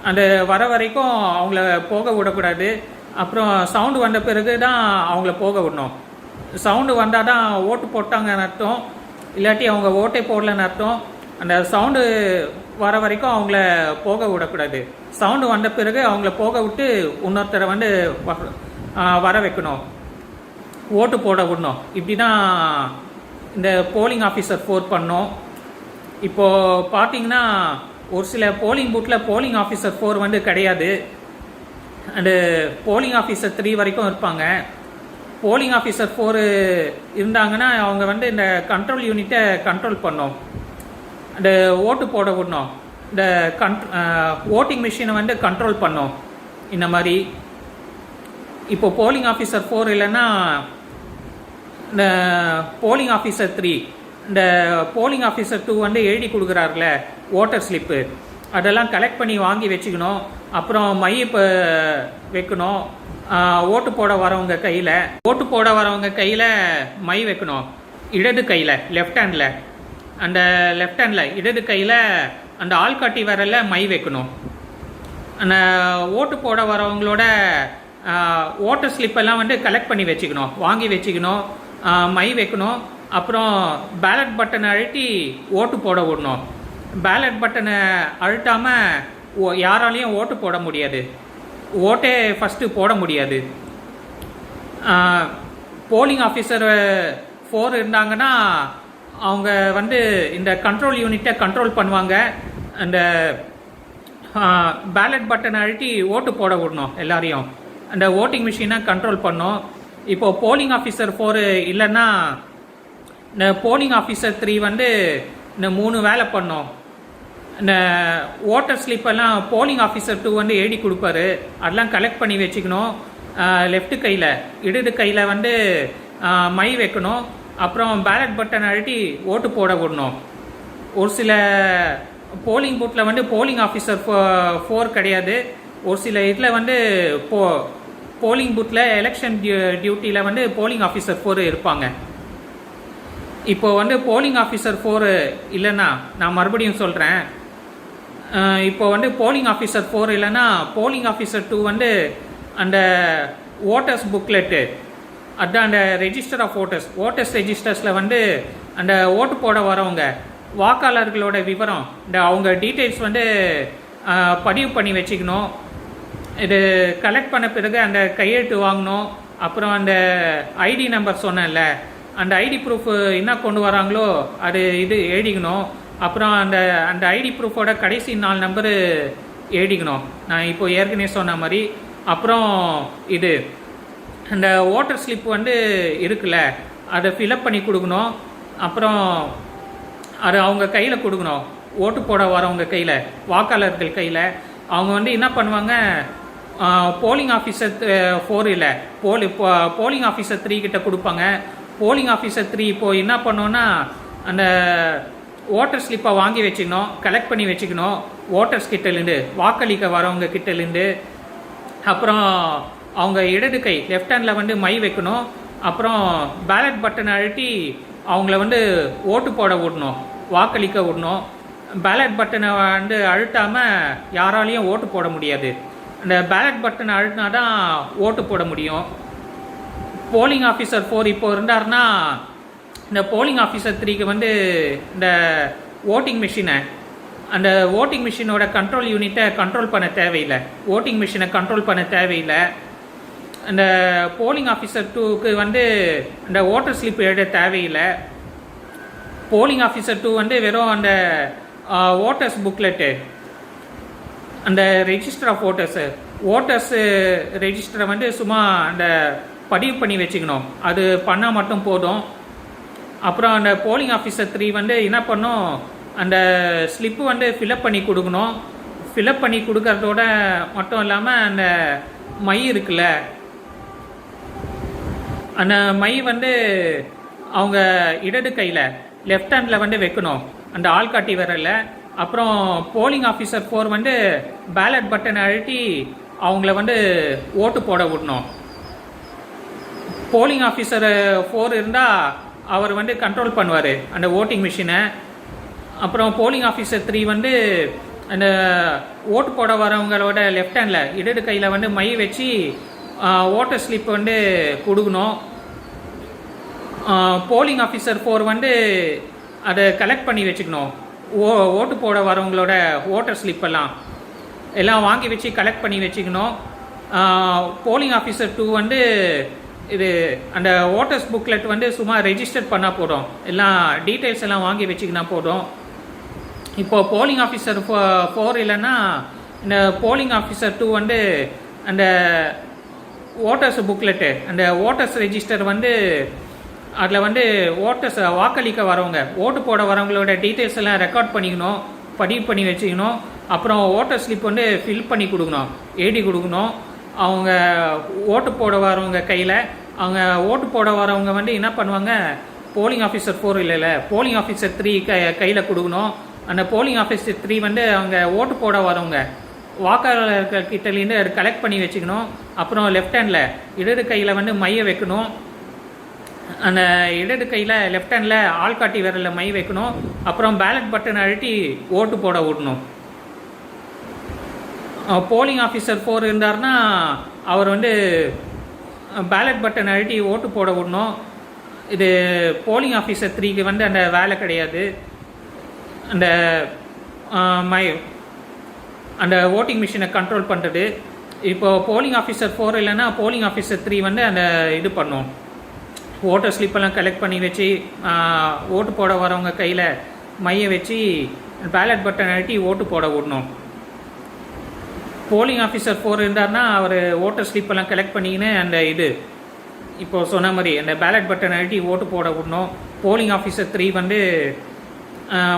அந்த வர வரைக்கும் அவங்கள போக விடக்கூடாது. அப்புறம் சவுண்டு வந்த பிறகு தான் அவங்கள போக விடணும். சவுண்டு வந்தால் தான் ஓட்டு போட்டாங்கன்னு அர்த்தம், இல்லாட்டி அவங்க ஓட்டே போடலன்னு அர்த்தம். அந்த சவுண்டு வர வரைக்கும் அவங்கள போக விடக்கூடாது. சவுண்டு வந்த பிறகு அவங்கள போக விட்டு இன்னொருத்தரை வந்து வர வைக்கணும், ஓட்டு போட விடணும். இப்படி தான் இந்த போலிங் ஆஃபீஸர் 4 பண்ணோம். இப்போது பார்த்தீங்கன்னா ஒரு சில போலிங் பூத்தில் போலிங் ஆஃபீஸர் 4 வந்து கிடையாது, அண்டு போலிங் ஆஃபீஸர் 3 வரைக்கும் இருப்பாங்க. போலிங் ஆஃபீஸர் 4 இருந்தாங்கன்னா அவங்க வந்து இந்த கண்ட்ரோல் யூனிட்டை கண்ட்ரோல் பண்ணோம், இந்த ஓட்டு போட விடணும், இந்த ஓட்டிங் மிஷினை வந்து கண்ட்ரோல் பண்ணோம். இந்த மாதிரி இப்போ போலிங் ஆஃபீஸர் 4 இல்லைன்னா இந்த போலிங் ஆஃபீஸர் 3, இந்த போலிங் ஆஃபீஸர் 2 வந்து எழுதி கொடுக்குறாருல ஓட்டர் ஸ்லிப்பு, அதெல்லாம் கலெக்ட் பண்ணி வாங்கி வச்சுக்கணும். அப்புறம் மை வைக்கணும் ஓட்டு போட வரவங்க கையில். ஓட்டு போட வரவங்க கையில் மை வைக்கணும், இடது கையில் லெஃப்ட் ஹேண்டில். அந்த லெஃப்ட் ஹேண்டில் இடது கையில் அந்த ஆள்காட்டி விரலில் மை வைக்கணும். அந்த ஓட்டு போட வரவங்களோட ஓட்டர் ஸ்லிப்பெல்லாம் வந்து கலெக்ட் பண்ணி வச்சுக்கணும், வாங்கி வச்சுக்கணும், மை வைக்கணும். அப்புறம் பேலட் பட்டனை அழுத்தி ஓட்டு போட விடணும். பேலட் பட்டனை அழுத்தாமல் யாராலையும் ஓட்டு போட முடியாது, ஓட்டே ஃபஸ்ட்டு போட முடியாது. போலிங் ஆஃபீஸர் 4 இருந்தாங்கன்னா அவங்க வந்து இந்த கண்ட்ரோல் யூனிட்டை கண்ட்ரோல் பண்ணுவாங்க. அந்த பேலட் பட்டனை அழுத்தி ஓட்டு போட விடணும், எல்லாரையும் அந்த ஓட்டிங் மிஷினை கண்ட்ரோல் பண்ணோம். இப்போது போலிங் ஆஃபீஸர் 4 இல்லைன்னா இந்த போலிங் ஆஃபீஸர் 3 வந்து இந்த 3 வேலை பண்ணோம். இந்த ஓட்டர் ஸ்லிப்பெல்லாம் போலிங் ஆஃபீஸர் 2 வந்து எழுதி கொடுப்பாரு, அதெல்லாம் கலெக்ட் பண்ணி வச்சுக்கணும். லெஃப்ட் கையில் இடது கையில் வந்து மை வைக்கணும். அப்புறம் பேலட் பட்டன் அழுத்தி ஓட்டு போட விடணும். ஒரு சில போலிங் பூத்தில் வந்து போலிங் ஆஃபீஸர் 4 கிடையாது. ஒரு சில இதில் வந்து போலிங் பூத்தில் எலெக்ஷன் டியூட்டியில் வந்து போலிங் ஆஃபீஸர் 4 இருப்பாங்க. இப்போ வந்து போலிங் ஆஃபீஸர் 4 இல்லைன்னா நான் மறுபடியும் சொல்கிறேன், இப்போ வந்து போலிங் ஆஃபீஸர் 4 இல்லைன்னா போலிங் ஆஃபீஸர் 2 வந்து அந்த ஓட்டர்ஸ் புக்லெட்டு, அதுதான் அந்த ரெஜிஸ்டர் ஆஃப் ஓட்டர்ஸ் ரெஜிஸ்டர்ஸில் வந்து அந்த ஓட்டு போட வரவங்க வாக்காளர்களோட விவரம், இந்த அவங்க டீட்டெயில்ஸ் வந்து பதிவு பண்ணி வச்சுக்கணும். இது கலெக்ட் பண்ண பிறகு அந்த கையெழுத்து வாங்கணும். அப்புறம் அந்த ஐடி நம்பர் சொன்னேன்ல, அந்த ஐடி ப்ரூஃப் என்ன கொண்டு வராங்களோ அது இது எழுதிக்கணும். அப்புறம் அந்த ஐடி ப்ரூஃபோட கடைசி 4 நம்பரு எழுதிக்கணும், நான் இப்போ ஏற்கனவே சொன்ன மாதிரி. அப்புறம் இது அந்த ஓட்டர் ஸ்லிப் வந்து இருக்குல்ல, அதை ஃபில்அப் பண்ணி கொடுக்கணும். அப்புறம் அது அவங்க கையில் கொடுக்கணும், ஓட்டு போட வரவங்க கையில், வாக்காளர்கள் கையில். அவங்க வந்து என்ன பண்ணுவாங்க, போலிங் ஆஃபீஸர் 4 இல்லை, போலிங் ஆஃபீஸர் 3 கிட்ட கொடுப்பாங்க. போலிங் ஆஃபீஸர் 3 இப்போது என்ன பண்ணோன்னா அந்த ஓட்டர் ஸ்லிப்பை வாங்கி வச்சுக்கணும், கலெக்ட் பண்ணி வச்சுக்கணும் ஓட்டர்ஸ் கிட்டேருந்து, வாக்களிக்க வரவங்க கிட்டேருந்து. அப்புறம் அவங்க இடது கை லெஃப்ட் ஹேண்டில் வந்து மை வைக்கணும். அப்புறம் பேலட் பட்டனை அழுத்தி அவங்கள வந்து ஓட்டு போட விடணும், வாக்களிக்க விடணும். பேலட் பட்டனை வந்து அழுத்தாமல் யாராலையும் ஓட்டு போட முடியாது. அந்த பேலட் பட்டனை அழுத்தினா தான் ஓட்டு போட முடியும். போலிங் ஆஃபீஸர் 4 இப்போ இருந்தாருன்னா இந்த போலிங் ஆஃபீஸர் 3க்கு வந்து இந்த ஓட்டிங் மிஷினை, அந்த ஓட்டிங் மிஷினோட கண்ட்ரோல் யூனிட்டை கண்ட்ரோல் பண்ண தேவையில்லை, ஓட்டிங் மிஷினை கண்ட்ரோல் பண்ண தேவையில்லை. இந்த போலிங் ஆஃபீஸர் 2க்கு வந்து இந்த ஓட்டர் ஸ்லிப் எழுத தேவையில்லை. போலிங் ஆஃபீஸர் 2 வந்து வெறும் அந்த ஓட்டர்ஸ் புக்லெட்டு, அந்த ரெஜிஸ்டர் ஆஃப் ஓட்டர்ஸ் ரெஜிஸ்டரை வந்து சும்மா அந்த பதிவு பண்ணி வச்சுக்கணும். அது பண்ணால் மட்டும் போதும். அப்புறம் அந்த போலிங் ஆஃபீஸர் 3 வந்து என்ன பண்ணும், அந்த ஸ்லிப்பு வந்து ஃபில்அப் பண்ணி கொடுக்கணும். ஃபில்அப் பண்ணி கொடுக்கறதோட மட்டும் இல்லாமல் அந்த மை இருக்குல்ல, அந்த மை வந்து அவங்க இடது கையில் லெஃப்ட் ஹேண்டில் வந்து வைக்கணும், அந்த ஆள்காட்டி விரலில். அப்புறம் போலிங் ஆஃபீஸர் 4 வந்து பேலட் பட்டன் அழுத்தி அவங்கள வந்து ஓட்டு போட விடணும். போலிங் ஆஃபீஸர் 4 இருந்தால் அவர் வந்து கண்ட்ரோல் பண்ணுவார் அந்த ஓட்டிங் மிஷினை. அப்புறம் போலிங் ஆஃபீஸர் 3 வந்து அந்த ஓட்டு போட வரவங்களோட லெஃப்ட் ஹேண்டில் இடது கையில் வந்து மை வச்சு ஓட்டர் ஸ்லிப் வந்து கொடுக்கணும். போலிங் ஆஃபீஸர் 4 வந்து அதை கலெக்ட் பண்ணி வச்சுக்கணும். ஓட்டு போட வரவங்களோட ஓட்டர் ஸ்லிப்பெல்லாம் எல்லாம் வாங்கி வச்சு கலெக்ட் பண்ணி வச்சுக்கணும். போலிங் ஆஃபீஸர் 2 வந்து இது அந்த ஓட்டர்ஸ் புக்லெட் வந்து சும்மா ரெஜிஸ்டர் பண்ணால் போதும், எல்லாம் டீட்டெயில்ஸ் எல்லாம் வாங்கி வச்சுக்கினா போதும். இப்போது போலிங் ஆஃபீஸர் 4 இல்லைன்னா இந்த போலிங் ஆஃபீஸர் 2 வந்து அந்த ஓட்டர்ஸ் புக்லெட்டு, அந்த ஓட்டர்ஸ் ரெஜிஸ்டர் வந்து அதில் வந்து ஓட்டர்ஸ் வாக்களிக்க வரவங்க, ஓட்டு போட வரவங்களோட டீட்டெயில்ஸ் எல்லாம் ரெக்கார்ட் பண்ணிக்கணும், பதிவு பண்ணி வச்சுக்கணும். அப்புறம் ஓட்டர் ஸ்லிப் வந்து ஃபில் பண்ணி கொடுக்கணும், எழுதி கொடுக்கணும். அவங்க ஓட்டு போட வரவங்க கையில், அவங்க ஓட்டு போட வரவங்க வந்து என்ன பண்ணுவாங்க, போலிங் ஆஃபீஸர் 4 இல்லைல்ல, போலிங் ஆஃபீஸர் 3 கையில் கொடுக்கணும். அந்த போலிங் ஆஃபீஸர் 3 வந்து அவங்க ஓட்டு போட வரவங்க வாக்காளர்கள் கிட்டலேருந்து அது கலெக்ட் பண்ணி வச்சுக்கணும். அப்புறம் லெஃப்ட் ஹேண்டில் இடது கையில் வந்து மைய வைக்கணும். அந்த இடது கையில் லெஃப்ட் ஹேண்டில் ஆள்காட்டி விரலில் மை வைக்கணும். அப்புறம் பேலட் பட்டன் அழுத்தி ஓட்டு போட விடணும். போலிங் ஆஃபீஸர் 4 இருந்தார்னா அவர் வந்து பேலட் பட்டன் அழுத்தி ஓட்டு போட விடணும். இது போலிங் ஆஃபீஸர் 3க்கு வந்து அந்த வேலை கிடையாது. அந்த அந்த ஓட்டிங் மிஷினை கண்ட்ரோல் பண்ணுறது. இப்போது போலிங் ஆஃபீஸர் 4 இல்லைன்னா போலிங் ஆஃபீஸர் 3 வந்து அந்த இது பண்ணும், ஓட்டர் ஸ்லிப்பெல்லாம் கலெக்ட் பண்ணி வச்சு ஓட்டு போட வரவங்க கையில் மைய வச்சு பேலட் பட்டன் அழுத்தி ஓட்டு போட விடணும். போலிங் ஆஃபீஸர் 4 இருந்தார்னா அவர் ஓட்டர் ஸ்லிப்பெல்லாம் கலெக்ட் பண்ணிக்கின்னு அந்த இது இப்போது சொன்ன மாதிரி அந்த பேலட் பட்டன் அழுத்தி ஓட்டு போட விடணும். போலிங் ஆஃபீஸர் 3 வந்து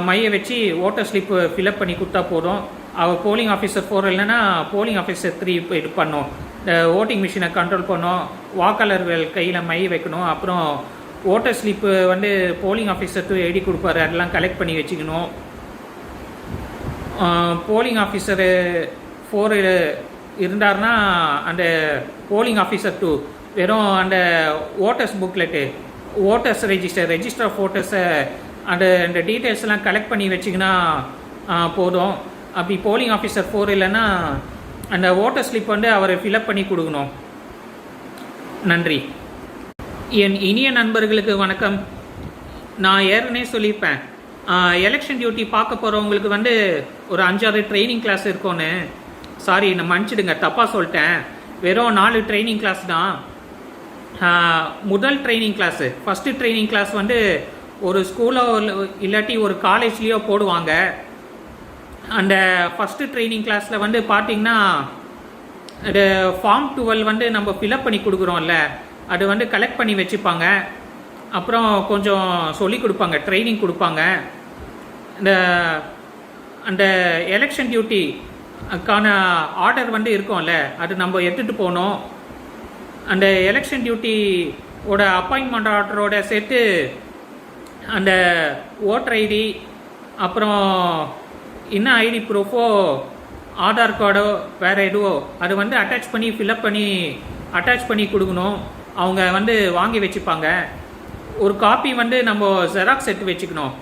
மைய வச்சு ஓட்டர் ஸ்லிப்பு ஃபில்அப் பண்ணி கொடுத்தா போதும். அவர் போலிங் ஆஃபீஸர் 4 இல்லைன்னா போலிங் ஆஃபீஸர் 3 இது பண்ணும், இந்த ஓட்டிங் மிஷினை கண்ட்ரோல் பண்ணும், வாக்காளர்கள் கையில் மை வைக்கணும். அப்புறம் ஓட்டர் ஸ்லிப்பு வந்து போலிங் ஆஃபீஸர் 2 எழுதி கொடுப்பாரு, அதெல்லாம் கலெக்ட் பண்ணி வச்சுக்கணும். போலிங் ஆஃபீஸரு 4 இருந்தார்னா அந்த போலிங் ஆஃபீஸர் 2 வெறும் அந்த voters booklet, voters register of ஓட்டர்ஸை அந்த டீட்டெயில்ஸ்லாம் கலெக்ட் பண்ணி வச்சிங்கன்னா போதும். அப்படி போலிங் ஆஃபீஸர் 4 இல்லைன்னா அந்த ஓட்டர் ஸ்லிப் வந்து அவர் ஃபில்அப் பண்ணி கொடுக்கணும். நன்றி. என் இனிய நண்பர்களுக்கு வணக்கம். நான் ஏற்கனவே சொல்லியிருப்பேன், எலெக்ஷன் டியூட்டி பார்க்க போகிறவங்களுக்கு வந்து ஒரு 5-6 ட்ரைனிங் கிளாஸ் இருக்கும்னு. சாரி, நான் மன்னிச்சிடுங்க, தப்பாக சொல்லிட்டேன். வெறும் 4 ட்ரைனிங் கிளாஸ் தான். முதல் training class, first training class வந்து ஒரு ஸ்கூலோ இல்லாட்டி ஒரு காலேஜ்லேயோ போடுவாங்க. அந்த ஃபஸ்ட்டு ட்ரைனிங் கிளாஸில் வந்து பார்த்திங்கன்னா அது ஃபார்ம் 12 வந்து நம்ம ஃபில்அப் பண்ணி கொடுக்குறோம்ல, அது வந்து கலெக்ட் பண்ணி வச்சுப்பாங்க. அப்புறம் கொஞ்சம் சொல்லி கொடுப்பாங்க, ட்ரைனிங் கொடுப்பாங்க. அந்த எலெக்ஷன் டியூட்டிக்கான ஆர்டர் வந்து இருக்கும்ல, அது நம்ம எடுத்துகிட்டு போகணும். அந்த எலெக்ஷன் டியூட்டியோட அப்பாயின்மெண்ட் ஆர்டரோட சேர்த்து அந்த ஓட்டர் ஐடி, அப்புறம் என்ன ஐடி ப்ரூஃபோ, ஆதார் கார்டோ வேறு எதுவோ அது வந்து அட்டாச் பண்ணி ஃபில்அப் பண்ணி அட்டாச் பண்ணி கொடுக்கணும். அவங்க வந்து வாங்கி வச்சுப்பாங்க. ஒரு காப்பி வந்து நம்ம ஜெராக்ஸ் எடுத்து வச்சுக்கணும்.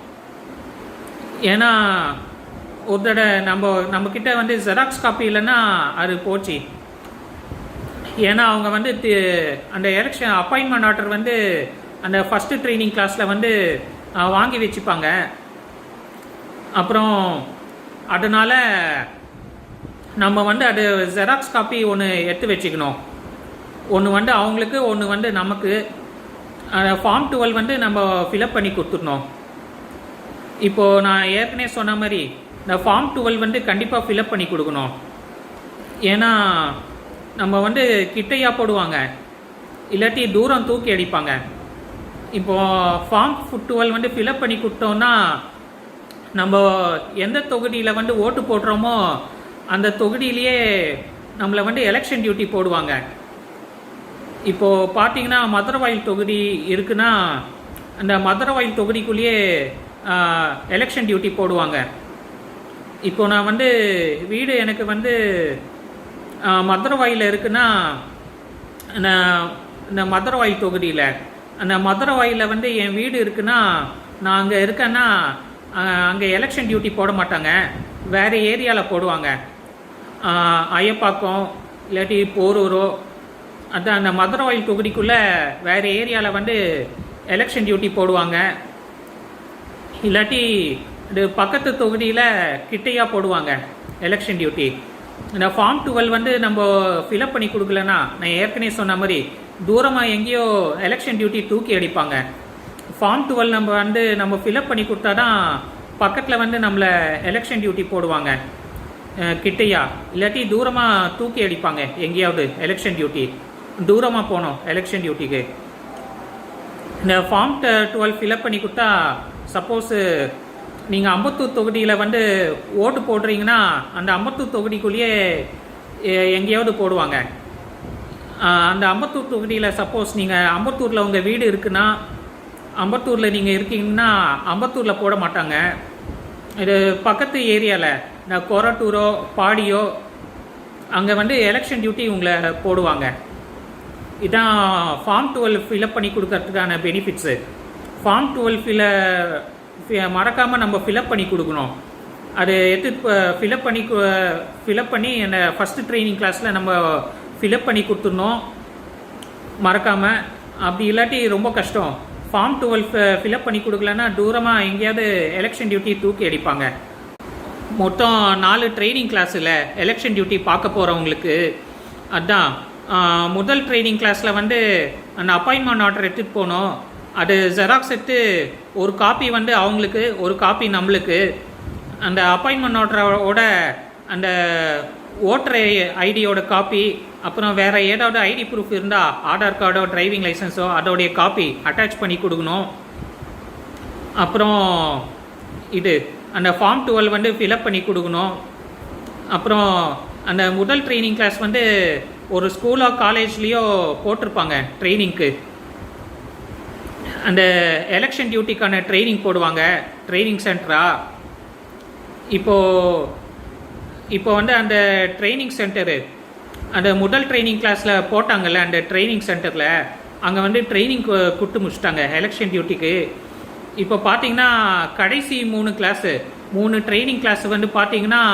ஏன்னா ஒரு தடவை நம்மக்கிட்ட வந்து ஜெராக்ஸ் காப்பி இல்லைன்னா அது போச்சு. ஏன்னா அவங்க வந்து அந்த எலெக்ஷன் அப்பாயின்மெண்ட் ஆர்டர் வந்து அந்த ஃபஸ்ட்டு ட்ரைனிங் கிளாஸில் வந்து வாங்கி வச்சுப்பாங்க. அப்புறம் அதனால் நம்ம வந்து அது ஜெராக்ஸ் காப்பி ஒன்று எடுத்து வச்சுக்கணும். ஒன்று வந்து அவங்களுக்கு, ஒன்று வந்து நமக்கு. ஃபார்ம் 12 வந்து நம்ம ஃபில்அப் பண்ணி கொடுத்துடணும். இப்போது நான் ஏற்கனவே சொன்ன மாதிரி இந்த ஃபார்ம் 12 வந்து கண்டிப்பாக ஃபில்அப் பண்ணி கொடுக்கணும். ஏன்னா நம்ம வந்து கிட்டையாக போடுவாங்க, இல்லாட்டி தூரம் தூக்கி அடிப்பாங்க. இப்போது ஃபார்ம் 12 வந்து ஃபில்அப் பண்ணி கொடுத்தோன்னா நம்ம எந்த தொகுதியில் வந்து ஓட்டு போடுறோமோ அந்த தொகுதியிலேயே நம்மளை வந்து எலெக்ஷன் டியூட்டி போடுவாங்க. இப்போது பார்த்தீங்கன்னா மதுரவாயில் தொகுதி இருக்குன்னா அந்த மதுரவாயில் தொகுதிக்குள்ளேயே எலெக்ஷன் டியூட்டி போடுவாங்க. இப்போ நான் வந்து வீடு எனக்கு வந்து மதுரவாயில் இருக்குன்னா இந்த மதுரவாயில் தொகுதியில், அந்த மதுரவாயில் வந்து என் வீடு இருக்குன்னா நான் அங்கே இருக்கேன்னா அங்கே எலெக்ஷன் டியூட்டி போட மாட்டாங்க, வேறு ஏரியாவில் போடுவாங்க. ஐயப்பாக்கம் இல்லாட்டி போரூரோ, அதான் அந்த மதுரவாயில் தொகுதிக்குள்ளே வேறு ஏரியாவில் வந்து எலெக்ஷன் டியூட்டி போடுவாங்க. இல்லாட்டி இது பக்கத்து தொகுதியில் கிட்டையாக போடுவாங்க எலெக்ஷன் டியூட்டி. இந்த ஃபார்ம் 12 வந்து நம்ம ஃபில்அப் பண்ணி கொடுக்கலன்னா நான் ஏற்கனவே சொன்ன மாதிரி தூரமாக எங்கேயோ எலெக்ஷன் டியூட்டி தூக்கி அடிப்பாங்க. ஃபார்ம் 12 நம்ம ஃபில்அப் பண்ணி கொடுத்தா தான் பக்கத்தில் வந்து நம்மளை எலெக்ஷன் டியூட்டி போடுவாங்க கிட்டையா, இல்லாட்டி தூரமாக தூக்கி அடிப்பாங்க. எங்கேயாவது எலெக்ஷன் டியூட்டி தூரமாக போனோம் எலெக்ஷன் டியூட்டிக்கு. இந்த ஃபார்ம் 12 ஃபில்அப் பண்ணி கொடுத்தா சப்போஸு நீங்கள் அம்பத்தூர் தொகுதியில் வந்து ஓட்டு போடுறீங்கன்னா அந்த அம்பத்தூர் தொகுதிக்குள்ளேயே எங்கேயாவது போடுவாங்க. அந்த அம்பத்தூர் தொகுதியில் சப்போஸ் நீங்கள் அம்பத்தூரில் உங்கள் வீடு இருக்குன்னா, அம்பத்தூரில் நீங்கள் இருக்கீங்கன்னா அம்பத்தூரில் போட மாட்டாங்க. இது பக்கத்து ஏரியாவில் இந்த கொரட்டூரோ பாடியோ அங்கே வந்து எலெக்ஷன் டியூட்டி உங்களை போடுவாங்க. இதுதான் ஃபார்ம் 12 ஃபில்அப் பண்ணி கொடுக்கறதுக்கான பெனிஃபிட்ஸு. ஃபார்ம் 12 மறக்காமல் நம்ம ஃபில்அப் பண்ணி கொடுக்கணும். அது ஃபில்அப் பண்ணி அந்த ஃபஸ்ட்டு ட்ரைனிங் கிளாஸில் நம்ம ஃபில்அப் பண்ணி கொடுத்துடணும் மறக்காமல். அப்படி இல்லாட்டி ரொம்ப கஷ்டம். ஃபார்ம் 12 ஃபில்அப் பண்ணி கொடுக்கலன்னா தூரமாக எங்கேயாவது எலெக்ஷன் டியூட்டி தூக்கி அடிப்பாங்க. மொத்தம் 4 ட்ரைனிங் கிளாஸில் எலெக்ஷன் டியூட்டி பார்க்க போகிறவங்களுக்கு அதுதான். முதல் ட்ரைனிங் கிளாஸில் வந்து அந்த அப்பாயின்மெண்ட் ஆர்டர் எடுத்துகிட்டு போனோம். அது ஜெராக்ஸ் எடுத்து ஒரு காப்பி வந்து அவங்களுக்கு, ஒரு காப்பி நம்மளுக்கு. அந்த அப்பாயின்மெண்ட் ஆர்டரோட அந்த ஓட்டர் ஐடியோட காப்பி, அப்புறம் வேறு ஏதாவது ஐடி ப்ரூஃப் இருந்தால் ஆதார் கார்டோ டிரைவிங் லைசன்ஸோ அதோடைய காப்பி அட்டாச் பண்ணி கொடுக்கணும். அப்புறம் இது அந்த ஃபார்ம் 12 வந்து ஃபில்அப் பண்ணி கொடுக்கணும். அப்புறம் அந்த முதல் ட்ரைனிங் கிளாஸ் வந்து ஒரு ஸ்கூலோ காலேஜ்லேயோ போட்டிருப்பாங்க ட்ரைனிங்க்கு. அந்த எலெக்ஷன் டியூட்டிக்கான ட்ரைனிங் போடுவாங்க ட்ரைனிங் சென்டரா. இப்போ வந்து அந்த ட்ரைனிங் சென்டரு அந்த முதல் ட்ரைனிங் கிளாஸில் போட்டாங்கல்ல, அந்த ட்ரைனிங் சென்டரில் அங்கே வந்து ட்ரைனிங் கொடுத்து முடிச்சிட்டாங்க எலெக்ஷன் டியூட்டிக்கு. இப்போ பார்த்தீங்கன்னா கடைசி 3 ட்ரைனிங் கிளாஸ் வந்து பார்த்தீங்கன்னா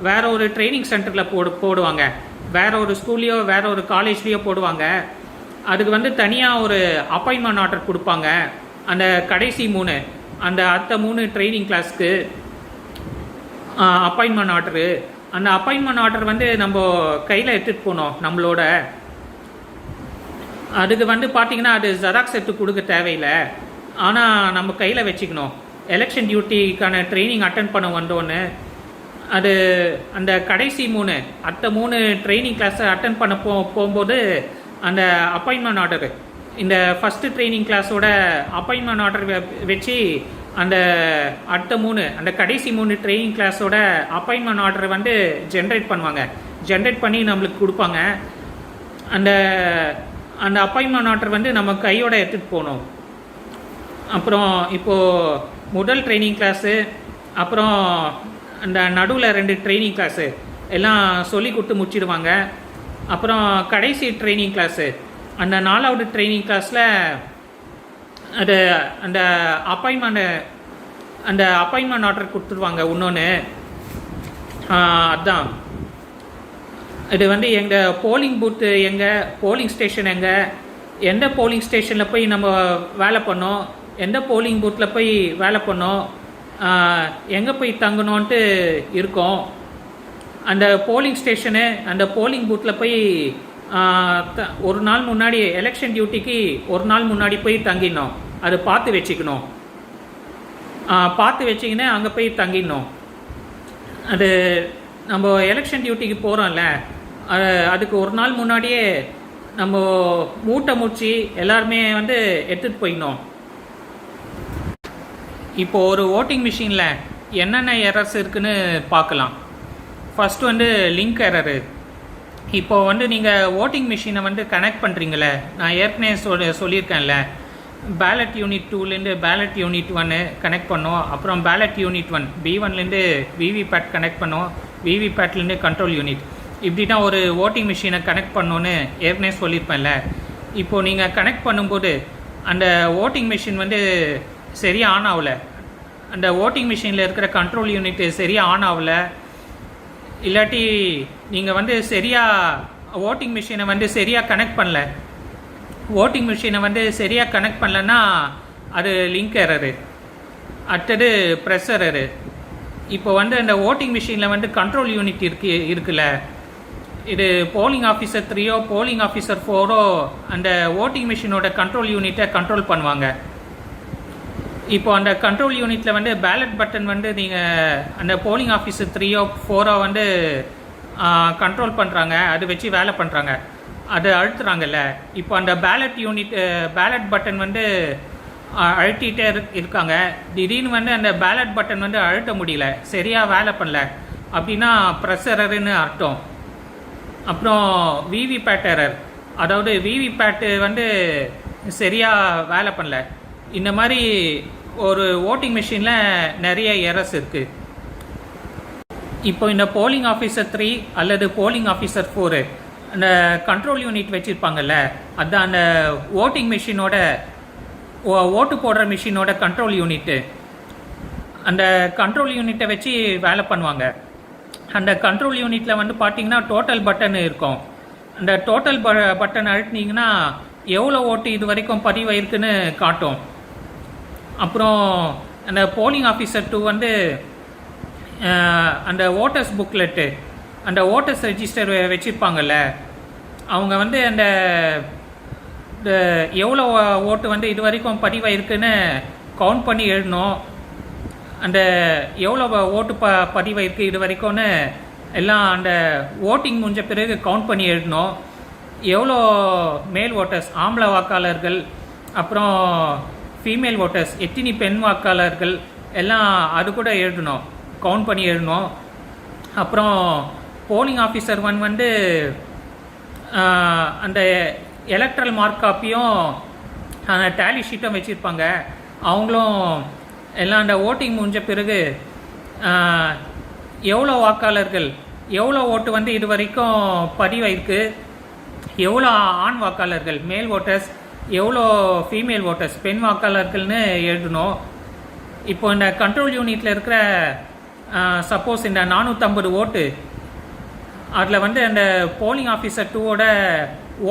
வேற ஒரு ட்ரைனிங் சென்டரில் போடுவாங்க. வேற ஒரு ஸ்கூல்லையோ வேற ஒரு காலேஜ்லேயோ போடுவாங்க. அதுக்கு வந்து தனியாக ஒரு அப்பாயின்மெண்ட் ஆர்டர் கொடுப்பாங்க. அந்த கடைசி 3 அந்த அடுத்த 3 ட்ரைனிங் கிளாஸ்க்கு அப்பாயின்மெண்ட் ஆர்டரு. அந்த அப்பாயின்மெண்ட் ஆர்டர் வந்து நம்ம கையில் எடுத்துகிட்டு போனோம் நம்மளோட. அதுக்கு வந்து பார்த்திங்கன்னா அது ஜெராக்ஸ் எடுத்து கொடுக்க தேவையில்லை, ஆனால் நம்ம கையில் வச்சுக்கணும். எலெக்ஷன் டியூட்டிக்கான ட்ரைனிங் அட்டன் பண்ண வந்தோன்னு அது அந்த கடைசி 3 அடுத்த 3 ட்ரைனிங் கிளாஸை அட்டன் பண்ண போகும்போது அந்த அப்பாயின்மெண்ட் ஆர்டரு, இந்த ஃபஸ்ட்டு ட்ரைனிங் கிளாஸோட அப்பாயின்மெண்ட் ஆர்டர் வச்சு அந்த அடுத்த 3 அந்த கடைசி 3 ட்ரைனிங் கிளாஸோட அப்பாயின்மெண்ட் ஆர்டரை வந்து ஜென்ரேட் பண்ணுவாங்க. ஜென்ரேட் பண்ணி நம்மளுக்கு கொடுப்பாங்க. அந்த அந்த அப்பாயின்மெண்ட் ஆர்டர் வந்து நம்ம கையோட எடுத்துகிட்டு போகணும். அப்புறம் இப்போது முதல் ட்ரைனிங் கிளாஸு, அப்புறம் அந்த நடுவில் 2 ட்ரைனிங் கிளாஸு எல்லாம் சொல்லி கொடுத்து முடிச்சிடுவாங்க. அப்புறம் கடைசி ட்ரைனிங் கிளாஸு அந்த 4வது ட்ரைனிங் கிளாஸில் அது அந்த அப்பாயின்மெண்ட் ஆர்டர் கொடுத்துருவாங்க இன்னொன்று. அதுதான் இது வந்து எங்கள் போலிங் பூத்து எங்கே, போலிங் ஸ்டேஷன் எங்கே, எந்த போலிங் ஸ்டேஷனில் போய் நம்ம வேலை பண்ணோம், எந்த போலிங் பூத்தில் போய் வேலை பண்ணோம், எங்கே போய் தங்கணுன்ட்டு இருக்கோம். அந்த போலிங் ஸ்டேஷனு அந்த போலிங் பூத்தில் போய் ஒரு நாள் முன்னாடி எலெக்ஷன் டியூட்டிக்கு ஒரு நாள் முன்னாடி போய் தங்கிடணும். அது பார்த்து வச்சுக்கணும். பார்த்து வச்சிங்கன்னா அங்கே போய் தங்கிடணும். அது நம்ம எலெக்ஷன் டியூட்டிக்கு போகிறோம்ல, அதுக்கு ஒரு நாள் முன்னாடியே நம்ம மூட்டை முடிச்சு எல்லாருமே வந்து எடுத்துகிட்டு போயிடணும். இப்போது ஒரு ஓட்டிங் மிஷினில் என்னென்ன எரர்ஸ் இருக்குதுன்னு பார்க்கலாம். ஃபஸ்ட்டு வந்து லிங்க் எரரு. இப்போது வந்து நீங்கள் ஓட்டிங் மிஷினை வந்து கனெக்ட் பண்ணுறீங்களே, நான் ஏற்கனவே சொல்லியிருக்கேன்ல, பேலட் யூனிட் 2லேருந்து பேலட் யூனிட் 1 கனெக்ட் பண்ணோம். அப்புறம் பேலட் யூனிட் 1 B1லேருந்து விவிபேட் கனெக்ட் பண்ணோம். விவிபேட்லேருந்து கண்ட்ரோல் யூனிட். இப்படி தான் ஒரு ஓட்டிங் மிஷினை கனெக்ட் பண்ணோன்னு ஏற்கனவே சொல்லியிருப்பேன்ல. இப்போது நீங்கள் கனெக்ட் பண்ணும்போது அந்த ஓட்டிங் மிஷின் வந்து சரியாக ஆன் ஆகலை. அந்த ஓட்டிங் மிஷினில் இருக்கிற கண்ட்ரோல் யூனிட்டு சரியாக ஆன் ஆகலை. இல்லாட்டி நீங்கள் வந்து சரியாக ஓட்டிங் மிஷினை வந்து சரியாக கனெக்ட் பண்ணல. ஓட்டிங் மிஷினை வந்து சரியாக கனெக்ட் பண்ணலன்னா அது லிங்க் எரரு. அடுத்தது ப்ரெஸ் எரரு. இப்போ வந்து அந்த ஓட்டிங் மிஷினில் வந்து கண்ட்ரோல் யூனிட் இருக்குல்ல, இது போலிங் ஆஃபீஸர் 3ஓ போலிங் ஆஃபீஸர் 4ஓ அந்த ஓட்டிங் மிஷினோட கண்ட்ரோல் யூனிட்டை கண்ட்ரோல் பண்ணுவாங்க. இப்போ அந்த கண்ட்ரோல் யூனிட்டில் வந்து பேலட் பட்டன் வந்து நீங்கள் அந்த போலிங் ஆஃபீஸர் 3ஓ 4ஓ வந்து கண்ட்ரோல் பண்ணுறாங்க, அது வச்சு வேலை பண்ணுறாங்க, அது அழுத்துறாங்கல்ல. இப்போ அந்த பேலட் பட்டன் வந்து அழுத்திட்டே இருக்காங்க. திடீர்னு வந்து அந்த பேலட் பட்டன் வந்து அழுத்த முடியல, சரியாக வேலை பண்ணல அப்படின்னா ப்ரெஸ் எரருன்னு அர்த்தம். அப்புறம் விவிபேட் எரர், அதாவது விவிபேட்டு வந்து சரியாக வேலை பண்ணல. இந்த மாதிரி ஒரு ஓட்டிங் மிஷினில் நிறைய எரர்ஸ் இருக்குது. இப்போ இந்த போலிங் ஆஃபீஸர் 3 அல்லது போலிங் ஆஃபீஸர் 4 அந்த கண்ட்ரோல் யூனிட் வச்சுருப்பாங்கல்ல, அதுதான் அந்த ஓட்டிங் மிஷினோட ஓட்டு போடுற மிஷினோட கண்ட்ரோல் யூனிட்டு. அந்த கண்ட்ரோல் யூனிட்டை வச்சு வேலை பண்ணுவாங்க. அந்த கண்ட்ரோல் யூனிட்டில் வந்து பார்த்தீங்கன்னா டோட்டல் பட்டன் இருக்கும். அந்த டோட்டல் பட்டன் அழுத்தினீங்கன்னா எவ்வளோ ஓட்டு இது வரைக்கும் பதிவாயிருக்குன்னு காட்டும். அப்புறம் அந்த போலிங் ஆஃபீஸர் 2 வந்து அந்த ஓட்டர்ஸ் புக்லெட்டு, அந்த ஓட்டர்ஸ் ரெஜிஸ்டர் வச்சுருப்பாங்கல்ல, அவங்க வந்து அந்த எவ்வளோ ஓட்டு வந்து இது வரைக்கும் பதிவாயிருக்குன்னு கவுண்ட் பண்ணி எழுதணும். அந்த எவ்வளோ ஓட்டு பதிவாயிருக்கு இது வரைக்கும்னு எல்லாம் அந்த ஓட்டிங் முடிஞ்ச பிறகு கவுண்ட் பண்ணி எழுதணும். எவ்வளோ மேல் ஓட்டர்ஸ் ஆம்பளை வாக்காளர்கள், அப்புறம் ஃபீமேல் ஓட்டர்ஸ் எத்தனை பெண் வாக்காளர்கள் எல்லாம் அது கூட எழுதணும், கவுண்ட் பண்ணி எழுதணும். அப்புறம் போலிங் ஆஃபீஸர் 1 வந்து அந்த எலக்ட்ரல் மார்க் காப்பியும் அந்த டேலி ஷீட்டும் வச்சுருப்பாங்க. அவங்களும் எல்லாம் அந்த ஓட்டிங் முடிஞ்ச பிறகு எவ்வளோ வாக்காளர்கள் எவ்வளோ ஓட்டு வந்து இது வரைக்கும் பதிவாயிருக்கு, எவ்வளோ ஆண் வாக்காளர்கள் மேல் ஓட்டர்ஸ், எவ்வளோ ஃபீமேல் ஓட்டர்ஸ் பெண் வாக்காளர்கள்னு எழுதணும். இப்போ இந்த கண்ட்ரோல் யூனிட்டில் இருக்கிற சப்போஸ் இந்த 450 ஓட்டு, அதில் வந்து அந்த போலிங் ஆஃபீஸர் 2ஓட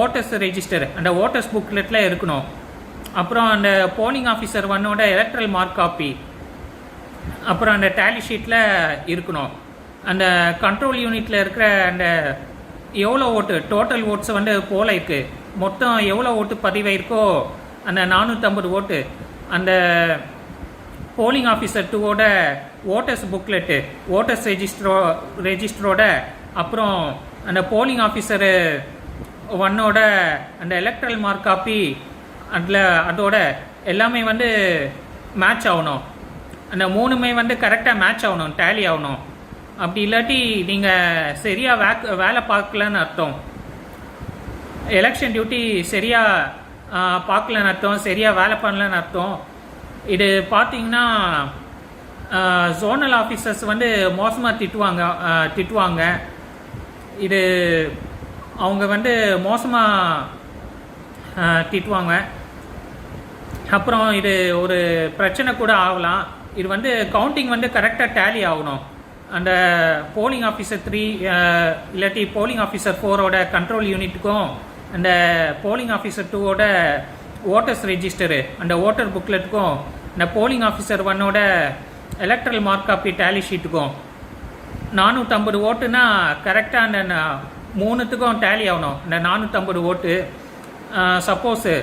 ஓட்டர்ஸ் ரெஜிஸ்டர் அந்த ஓட்டர்ஸ் புக்லெட்டில் இருக்கணும். அப்புறம் அந்த போலிங் ஆஃபீஸர் 1ஓட எலக்ட்ரல் மார்க் காப்பி அப்புறம் அந்த டேலி ஷீட்டில் இருக்கணும். அந்த கண்ட்ரோல் யூனிட்டில் இருக்கிற அந்த எவ்வளோ ஓட்டு டோட்டல் ஓட்ஸ் வந்து போலாயிருக்கு, மொத்தம் எவ்வளோ ஓட்டு பதிவாயிருக்கோ அந்த 450 ஓட்டு அந்த போலிங் ஆஃபீஸர் 2ஓட ஓட்டர்ஸ் புக்லெட்டு ஓட்டர்ஸ் ரெஜிஸ்டரோட அப்புறம் அந்த போலிங் ஆஃபீஸரு 1ஓட அந்த எலக்ட்ரல் மார்க் காப்பி அதோட எல்லாமே வந்து மேட்ச் ஆகணும். அந்த 3மே வந்து கரெக்டாக மேட்ச் ஆகணும், டேலி ஆகணும். அப்படி இல்லாட்டி நீங்கள் சரியாக வேலை பார்க்கலன்னு அர்த்தம். எலெக்ஷன் டியூட்டி சரியாக பார்க்கலன்னு அர்த்தம், சரியாக வேலை பண்ணலன்னு அர்த்தம். இது பார்த்தீங்கன்னா ஜோனல் ஆஃபீஸர்ஸ் வந்து மோசமாக திட்டுவாங்க. இது அவங்க வந்து மோசமாக திட்டுவாங்க. அப்புறம் இது ஒரு பிரச்சனை கூட ஆகலாம். இது வந்து கவுண்டிங் வந்து கரெக்டாக டேலி ஆகணும். அந்த போலிங் ஆஃபீஸர் 3 இல்லாட்டி போலிங் ஆஃபீஸர் 4ஓட கண்ட்ரோல் யூனிட்டுக்கும் அந்த போலிங் ஆஃபீஸர் 2ஓட ஓட்டர்ஸ் ரெஜிஸ்டரு அந்த ஓட்டர் புக்லெட்டுக்கும் இந்த போலிங் ஆஃபீஸர் 1ஓட எலக்ட்ரல் மார்க் காப்பி டேலி ஷீட்டுக்கும் 450 ஓட்டுனா கரெக்டாக அந்த மூணுத்துக்கும் டேலி ஆகணும். இந்த 450 ஓட்டு சப்போஸு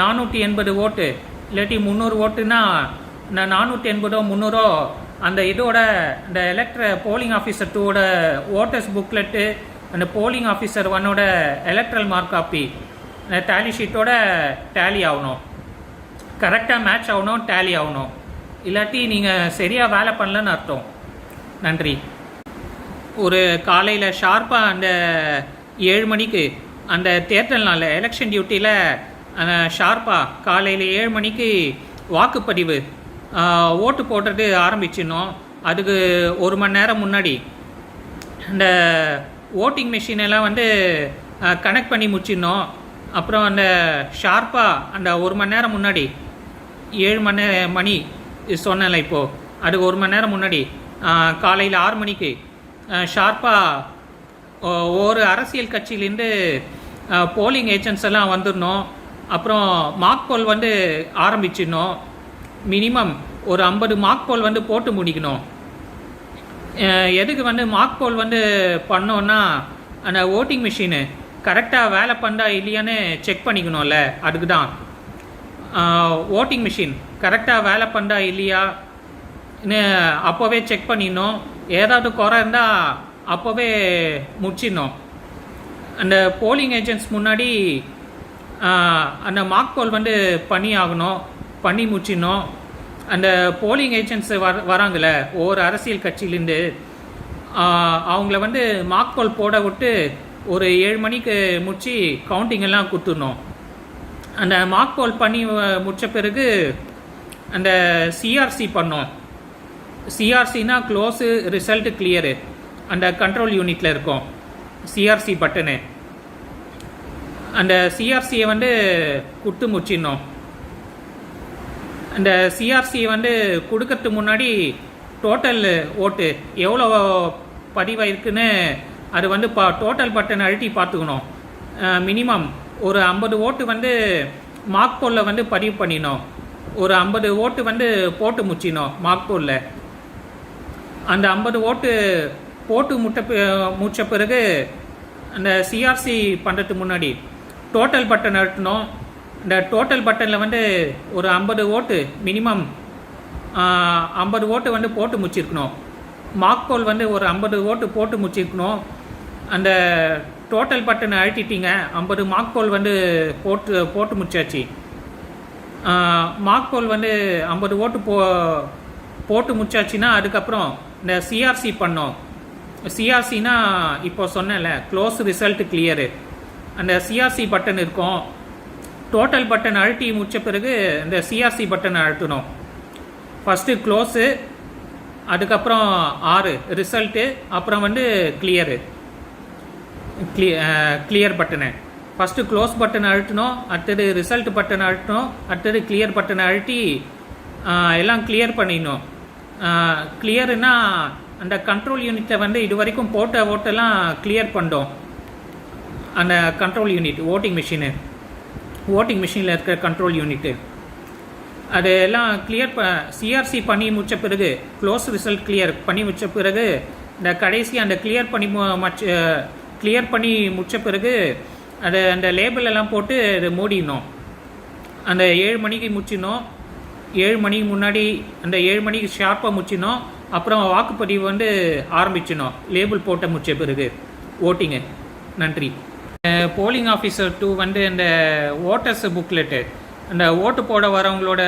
480 ஓட்டு இல்லாட்டி 300 ஓட்டுன்னா இந்த 480 300 அந்த இதோட இந்த போலிங் ஆஃபீஸர் 2ஓட ஓட்டர்ஸ் புக்லெட்டு அந்த போலிங் ஆஃபீஸர் 1ஓட எலக்ட்ரல் மார்க் காப்பி இந்த டேலி ஷீட்டோட டேலி ஆகணும். கரெக்டாக மேட்ச் ஆகணும், டேலி ஆகணும். இல்லாட்டி நீங்கள் சரியாக வேலை பண்ணலன்னு அர்த்தம். நன்றி. ஒரு காலையில் ஷார்ப்பாக அந்த 7 மணிக்கு அந்த தேர்தல் நாள் எலெக்ஷன் டியூட்டியில் ஷார்ப்பாக காலையில் 7 மணிக்கு வாக்குப்பதிவு ஓட்டு போடுறது ஆரம்பிச்சிடணும். அதுக்கு 1 மணி நேரம் முன்னாடி இந்த ஓட்டிங் மிஷினெல்லாம் கனெக்ட் பண்ணி முடிச்சிடணும். அப்புறம் அந்த ஷார்ப்பாக அந்த 1 மணி நேரம் முன்னாடி 7 மணி சொன்னல இப்போது அதுக்கு 1 மணி நேரம் முன்னாடி காலையில் 6 மணிக்கு ஷார்ப்பாக ஒரு அரசியல் கட்சியிலேருந்து போலிங் ஏஜென்ட்ஸ் எல்லாம் வந்துடணும். அப்புறம் மார்க் போல் ஆரம்பிச்சிடணும். மினிமம் ஒரு 50 மார்க் போல் போட்டு முடிக்கணும். எதுக்கு மார்க் போல் பண்ணோன்னா அந்த ஓட்டிங் மிஷினு கரெக்டாக வேலை பண்ணா இல்லையான்னு செக் பண்ணிக்கணும்ல, அதுக்கு தான். ஓட்டிங் மிஷின் கரெக்டாக வேலை பண்ணா இல்லையான்னு அப்போவே செக் பண்ணிடணும். ஏதாவது குறை இருந்தால் அப்போவே முடிச்சிடணும். அந்த போலிங் ஏஜென்ட்ஸ் முன்னாடி அந்த மார்க் போல் பண்ணி ஆகணும், பண்ணி முடிச்சிடணும். அந்த போலிங் ஏஜென்ட்ஸ் வராங்களே ஒவ்வொரு அரசியல் கட்சியிலேருந்து அவங்கள மார்க் போல் போட விட்டு ஒரு 7 மணிக்கு முடிச்சு கவுண்டிங் எல்லாம் கொடுத்துடணும். அந்த மார்க் போல் பண்ணி முடித்த பிறகு அந்த சிஆர்சி பண்ணோம். சிஆர்சினா க்ளோஸு ரிசல்ட் கிளியரு. அந்த கண்ட்ரோல் யூனிட்டில் இருக்கும் சிஆர்சி பட்டனு. அந்த சிஆர்சியை கொடுத்து முடிச்சிடணும். அந்த சிஆர்சியை கொடுக்கறதுக்கு முன்னாடி டோட்டல் ஓட்டு எவ்வளோ பதிவாயிருக்குன்னு அது டோட்டல் பட்டன் அழுத்தி பார்த்துக்கணும். மினிமம் ஒரு 50 ஓட்டு மார்க் போலில் பதிவு பண்ணிடணும். ஒரு 50 ஓட்டு போட்டு முடிச்சிடணும் மார்க் போலில். அந்த 50 ஓட்டு போட்டு முடித்த பிறகு அந்த சிஆர்சி பண்ணுறதுக்கு முன்னாடி டோட்டல் பட்டன் அழுத்தணும். இந்த டோட்டல் பட்டனில் ஒரு 50 ஓட்டு மினிமம் 50 ஓட்டு போட்டு முடிச்சிருக்கணும். மார்க் போல் ஒரு 50 ஓட்டு போட்டு முடிச்சிருக்கணும். அந்த டோட்டல் பட்டனை அழுத்திட்டீங்க, 50 மார்க் போல் போட்டு முடிச்சாச்சு. மார்க் போல் 50 ஓட்டு போட்டு முடிச்சாச்சுன்னா அதுக்கப்புறம் இந்த சிஆர்சி பண்ணோம். சிஆர்சினா இப்போ சொன்னேன்ல க்ளோஸ் ரிசல்ட் கிளியரு. அந்த சிஆர்சி பட்டன் இருக்கும். டோட்டல் பட்டன் அழுத்தி முடித்த பிறகு இந்த சிஆர்சி பட்டனை அழுத்தணும். ஃபஸ்ட்டு க்ளோஸு, அதுக்கப்புறம் 6 ரிசல்ட்டு, அப்புறம் கிளியரு. கிளியர் பட்டனை ஃபஸ்ட்டு க்ளோஸ் பட்டனை அழுத்தணும், அடுத்தது ரிசல்ட் பட்டனை அழுத்தணும், அடுத்தது கிளியர் பட்டனை அழுத்தி எல்லாம் கிளியர் பண்ணிடணும். கிளியருன்னா அந்த கண்ட்ரோல் யூனிட்டை இது வரைக்கும் போட்ட ஓட்டெல்லாம் கிளியர் பண்ணோம். அந்த கண்ட்ரோல் யூனிட் ஓட்டிங் மிஷினில் இருக்கிற கண்ட்ரோல் யூனிட்டு அது எல்லாம் கிளியர் சிஆர்சி பண்ணி முடித்த பிறகு க்ளோஸ் ரிசல்ட் கிளியர் பண்ணி முடித்த பிறகு இந்த கடைசி அந்த கிளியர் பண்ணி முடித்த பிறகு அது அந்த லேபிள் எல்லாம் போட்டு அது மூடிடணும். அந்த 7 மணிக்கு முடிச்சிடணும். 7 மணிக்கு முன்னாடி அந்த 7 மணிக்கு ஷார்ப்பாக முடிச்சிடணும். அப்புறம் வாக்குப்பதிவு ஆரம்பிச்சிடணும் லேபிள் போட்ட முடிச்ச பிறகு ஓட்டிங்கு. நன்றி. போலிங் ஆஃபீஸர் 2 அந்த ஓட்டர்ஸ் புக்லெட்டு அந்த ஓட்டு போட வரவங்களோட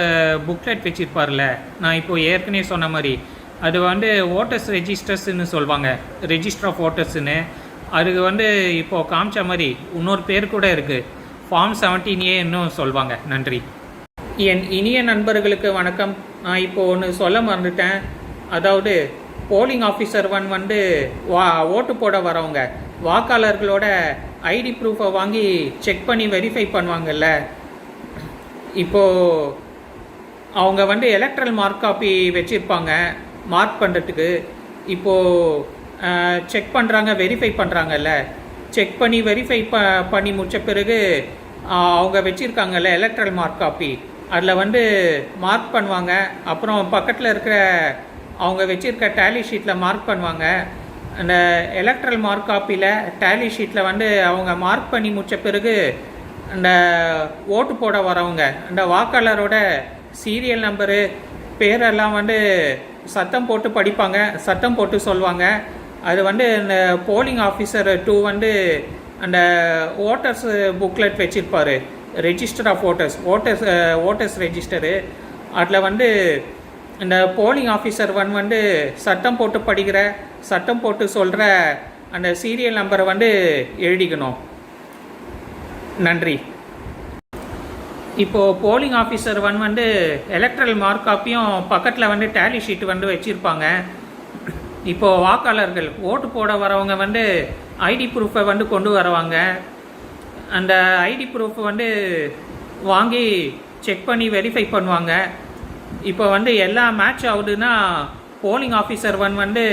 புக்லெட் வச்சுருப்பார்ல, நான் இப்போது ஏற்கனவே சொன்ன மாதிரி அது ஓட்டர்ஸ் ரெஜிஸ்டர்ஸ்ன்னு சொல்லுவாங்க, ரெஜிஸ்டர் ஆஃப் ஓட்டர்ஸ்ன்னு. அதுக்கு இப்போது காமிச்ச மாதிரி இன்னொரு பேர் கூட இருக்குது, ஃபார்ம் 17A இன்னும் சொல்லுவாங்க. நன்றி. என் இனிய நண்பர்களுக்கு வணக்கம். நான் இப்போது ஒன்று சொல்ல மறந்துட்டேன். அதாவது போலிங் ஆஃபீஸர் 1 ஓட்டு போட வரவங்க வாக்காளர்களோட ஐடி ப்ரூஃபை வாங்கி செக் பண்ணி வெரிஃபை பண்ணுவாங்கல்ல. இப்போது அவங்க எலக்ட்ரல் மார்க் காப்பி வச்சுருப்பாங்க மார்க் பண்ணுறதுக்கு. இப்போது செக் பண்ணுறாங்க, வெரிஃபை பண்ணுறாங்கல்ல. செக் பண்ணி வெரிஃபை பண்ணி முடித்த பிறகு அவங்க வச்சுருக்காங்கல்ல எலக்ட்ரல் மார்க் காப்பி, அதில் மார்க் பண்ணுவாங்க. அப்புறம் பக்கத்தில் இருக்கிற அவங்க வச்சுருக்க டேலி ஷீட்டில் மார்க் பண்ணுவாங்க. அந்த எலக்ட்ரல் மார்க் காப்பியில் டேலி ஷீட்டில் வந்து அவங்க மார்க் பண்ணி முடித்த பிறகு அந்த ஓட்டு போட வரவங்க அந்த வாக்காளரோட சீரியல் நம்பரு பேரெல்லாம் வந்து சத்தம் போட்டு படிப்பாங்க, சத்தம் போட்டு சொல்லுவாங்க. அது வந்து இந்த போலிங் ஆஃபீஸர் 2 வந்து அந்த ஓட்டர்ஸ் புக்லெட் வச்சுருப்பார், ரெஜிஸ்டர் ஆஃப் ஓட்டர்ஸ் ரெஜிஸ்டரு. அதில் வந்து இந்த போலிங் ஆஃபீஸர் 1 வந்து சத்தம் போட்டு படிக்கிற, சத்தம் போட்டு சொல்கிற அந்த சீரியல் நம்பரை வந்து எழுதிக்கணும். நன்றி. இப்போது போலிங் ஆஃபீஸர் 1 வந்து எலக்ட்ரல் மார்க் காப்பியும் பக்கத்தில் வந்து டேலி ஷீட் வந்து வச்சுருப்பாங்க. இப்போது வாக்காளர்கள் ஓட்டு போட வரவங்க வந்து ஐடி ப்ரூஃபை வந்து கொண்டு வருவாங்க. அந்த ஐடி ப்ரூஃப் வந்து வாங்கி செக் பண்ணி வெரிஃபை பண்ணுவாங்க. இப்போ வந்து எல்லாம் மேட்ச் ஆகுதுன்னா போலிங் ஆஃபீஸர் 1 வந்து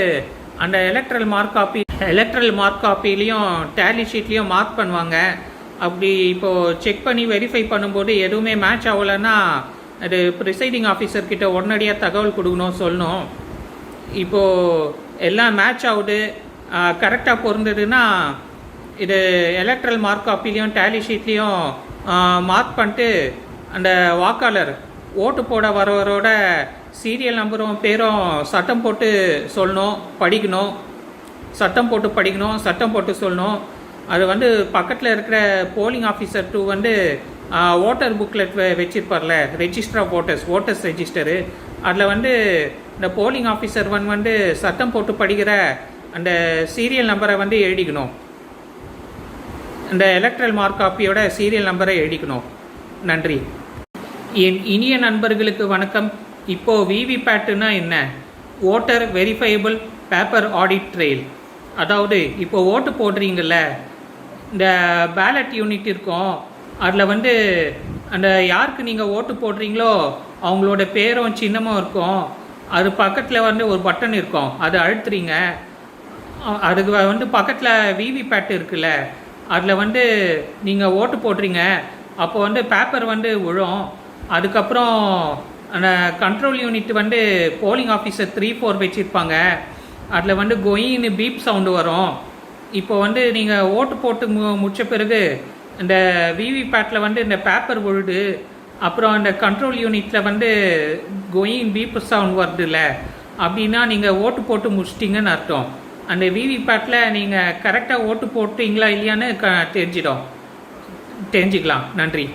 அந்த எலக்ட்ரல் மார்க் காப்பிலையும் டேலி ஷீட்லேயும் மார்க் பண்ணுவாங்க. அப்படி இப்போது செக் பண்ணி வெரிஃபை பண்ணும்போது எதுவுமே மேட்ச் ஆகலைன்னா அது ப்ரிசைடிங் ஆஃபீஸர்கிட்ட உடனடியாக தகவல் கொடுக்கணும், சொல்லணும். இப்போது எல்லாம் மேட்ச் ஆகுது, கரெக்டாக பொருந்ததுன்னா இது எலக்ட்ரல் மார்க் காப்பிலையும் டேலி ஷீட்லேயும் மார்க் பண்ணிட்டு அந்த வாக்காளர் ஓட்டு போட வரவரோட சீரியல் நம்பரும் பேரும் சட்டம் போட்டு சொல்லணும், படிக்கணும், சட்டம் போட்டு சொல்லணும். அது வந்து பக்கத்தில் இருக்கிற போலிங் ஆஃபீஸர் 2 வந்து ஓட்டர் புக்லெட் வச்சுருப்பார்ல, ரெஜிஸ்டர் ஆஃப் ஓட்டர்ஸ் ரெஜிஸ்டரு. அதில் வந்து இந்த போலிங் ஆஃபீஸர் 1 வந்து சட்டம் போட்டு படிக்கிற அந்த சீரியல் நம்பரை வந்து எழுதிக்கணும், இந்த எலக்ட்ரல் மார்க் காப்பியோட சீரியல் நம்பரை எழுதிக்கணும். நன்றி. என் இனிய நண்பர்களுக்கு வணக்கம். இப்போது விவிபேட்டுனா என்ன? Voter verifiable paper audit trail. அதாவது இப்போ ஓட்டு போடுறீங்கள்ல, இந்த பேலட் யூனிட் இருக்கும், அதில் வந்து அந்த யாருக்கு நீங்கள் ஓட்டு போடுறீங்களோ அவங்களோட பேரும் சின்னமும் இருக்கும். அது பக்கத்தில் வந்து ஒரு பட்டன் இருக்கும், அது அழுத்துறீங்க. அதுக்கு வந்து பக்கத்தில் விவிபேட் இருக்குல்ல, அதில் வந்து நீங்கள் ஓட்டு போடுறீங்க. அப்போ வந்து பேப்பர் வந்து விழும். அதுக்கப்புறம் அந்த கண்ட்ரோல் யூனிட் வந்து போலிங் ஆஃபீஸர் 3-4 வச்சுருப்பாங்க. அதில் வந்து கொயின்னு பீப் சவுண்டு வரும். இப்போ வந்து நீங்கள் ஓட்டு போட்டு முடித்த பிறகு இந்த விவிபேட்டில் வந்து இந்த பேப்பர் விழுது. அப்புறம் அந்த கண்ட்ரோல் யூனிட்டில் வந்து கொயின் பீப் சவுண்ட் வருதுல்ல, அப்படின்னா நீங்கள் ஓட்டு போட்டு முடிச்சிட்டிங்கன்னு அர்த்தம். அந்த விவிபேட்டில் நீங்கள் கரெக்டாக ஓட்டு போட்டிங்களா இல்லையான்னு தெரிஞ்சிக்கலாம். நன்றி.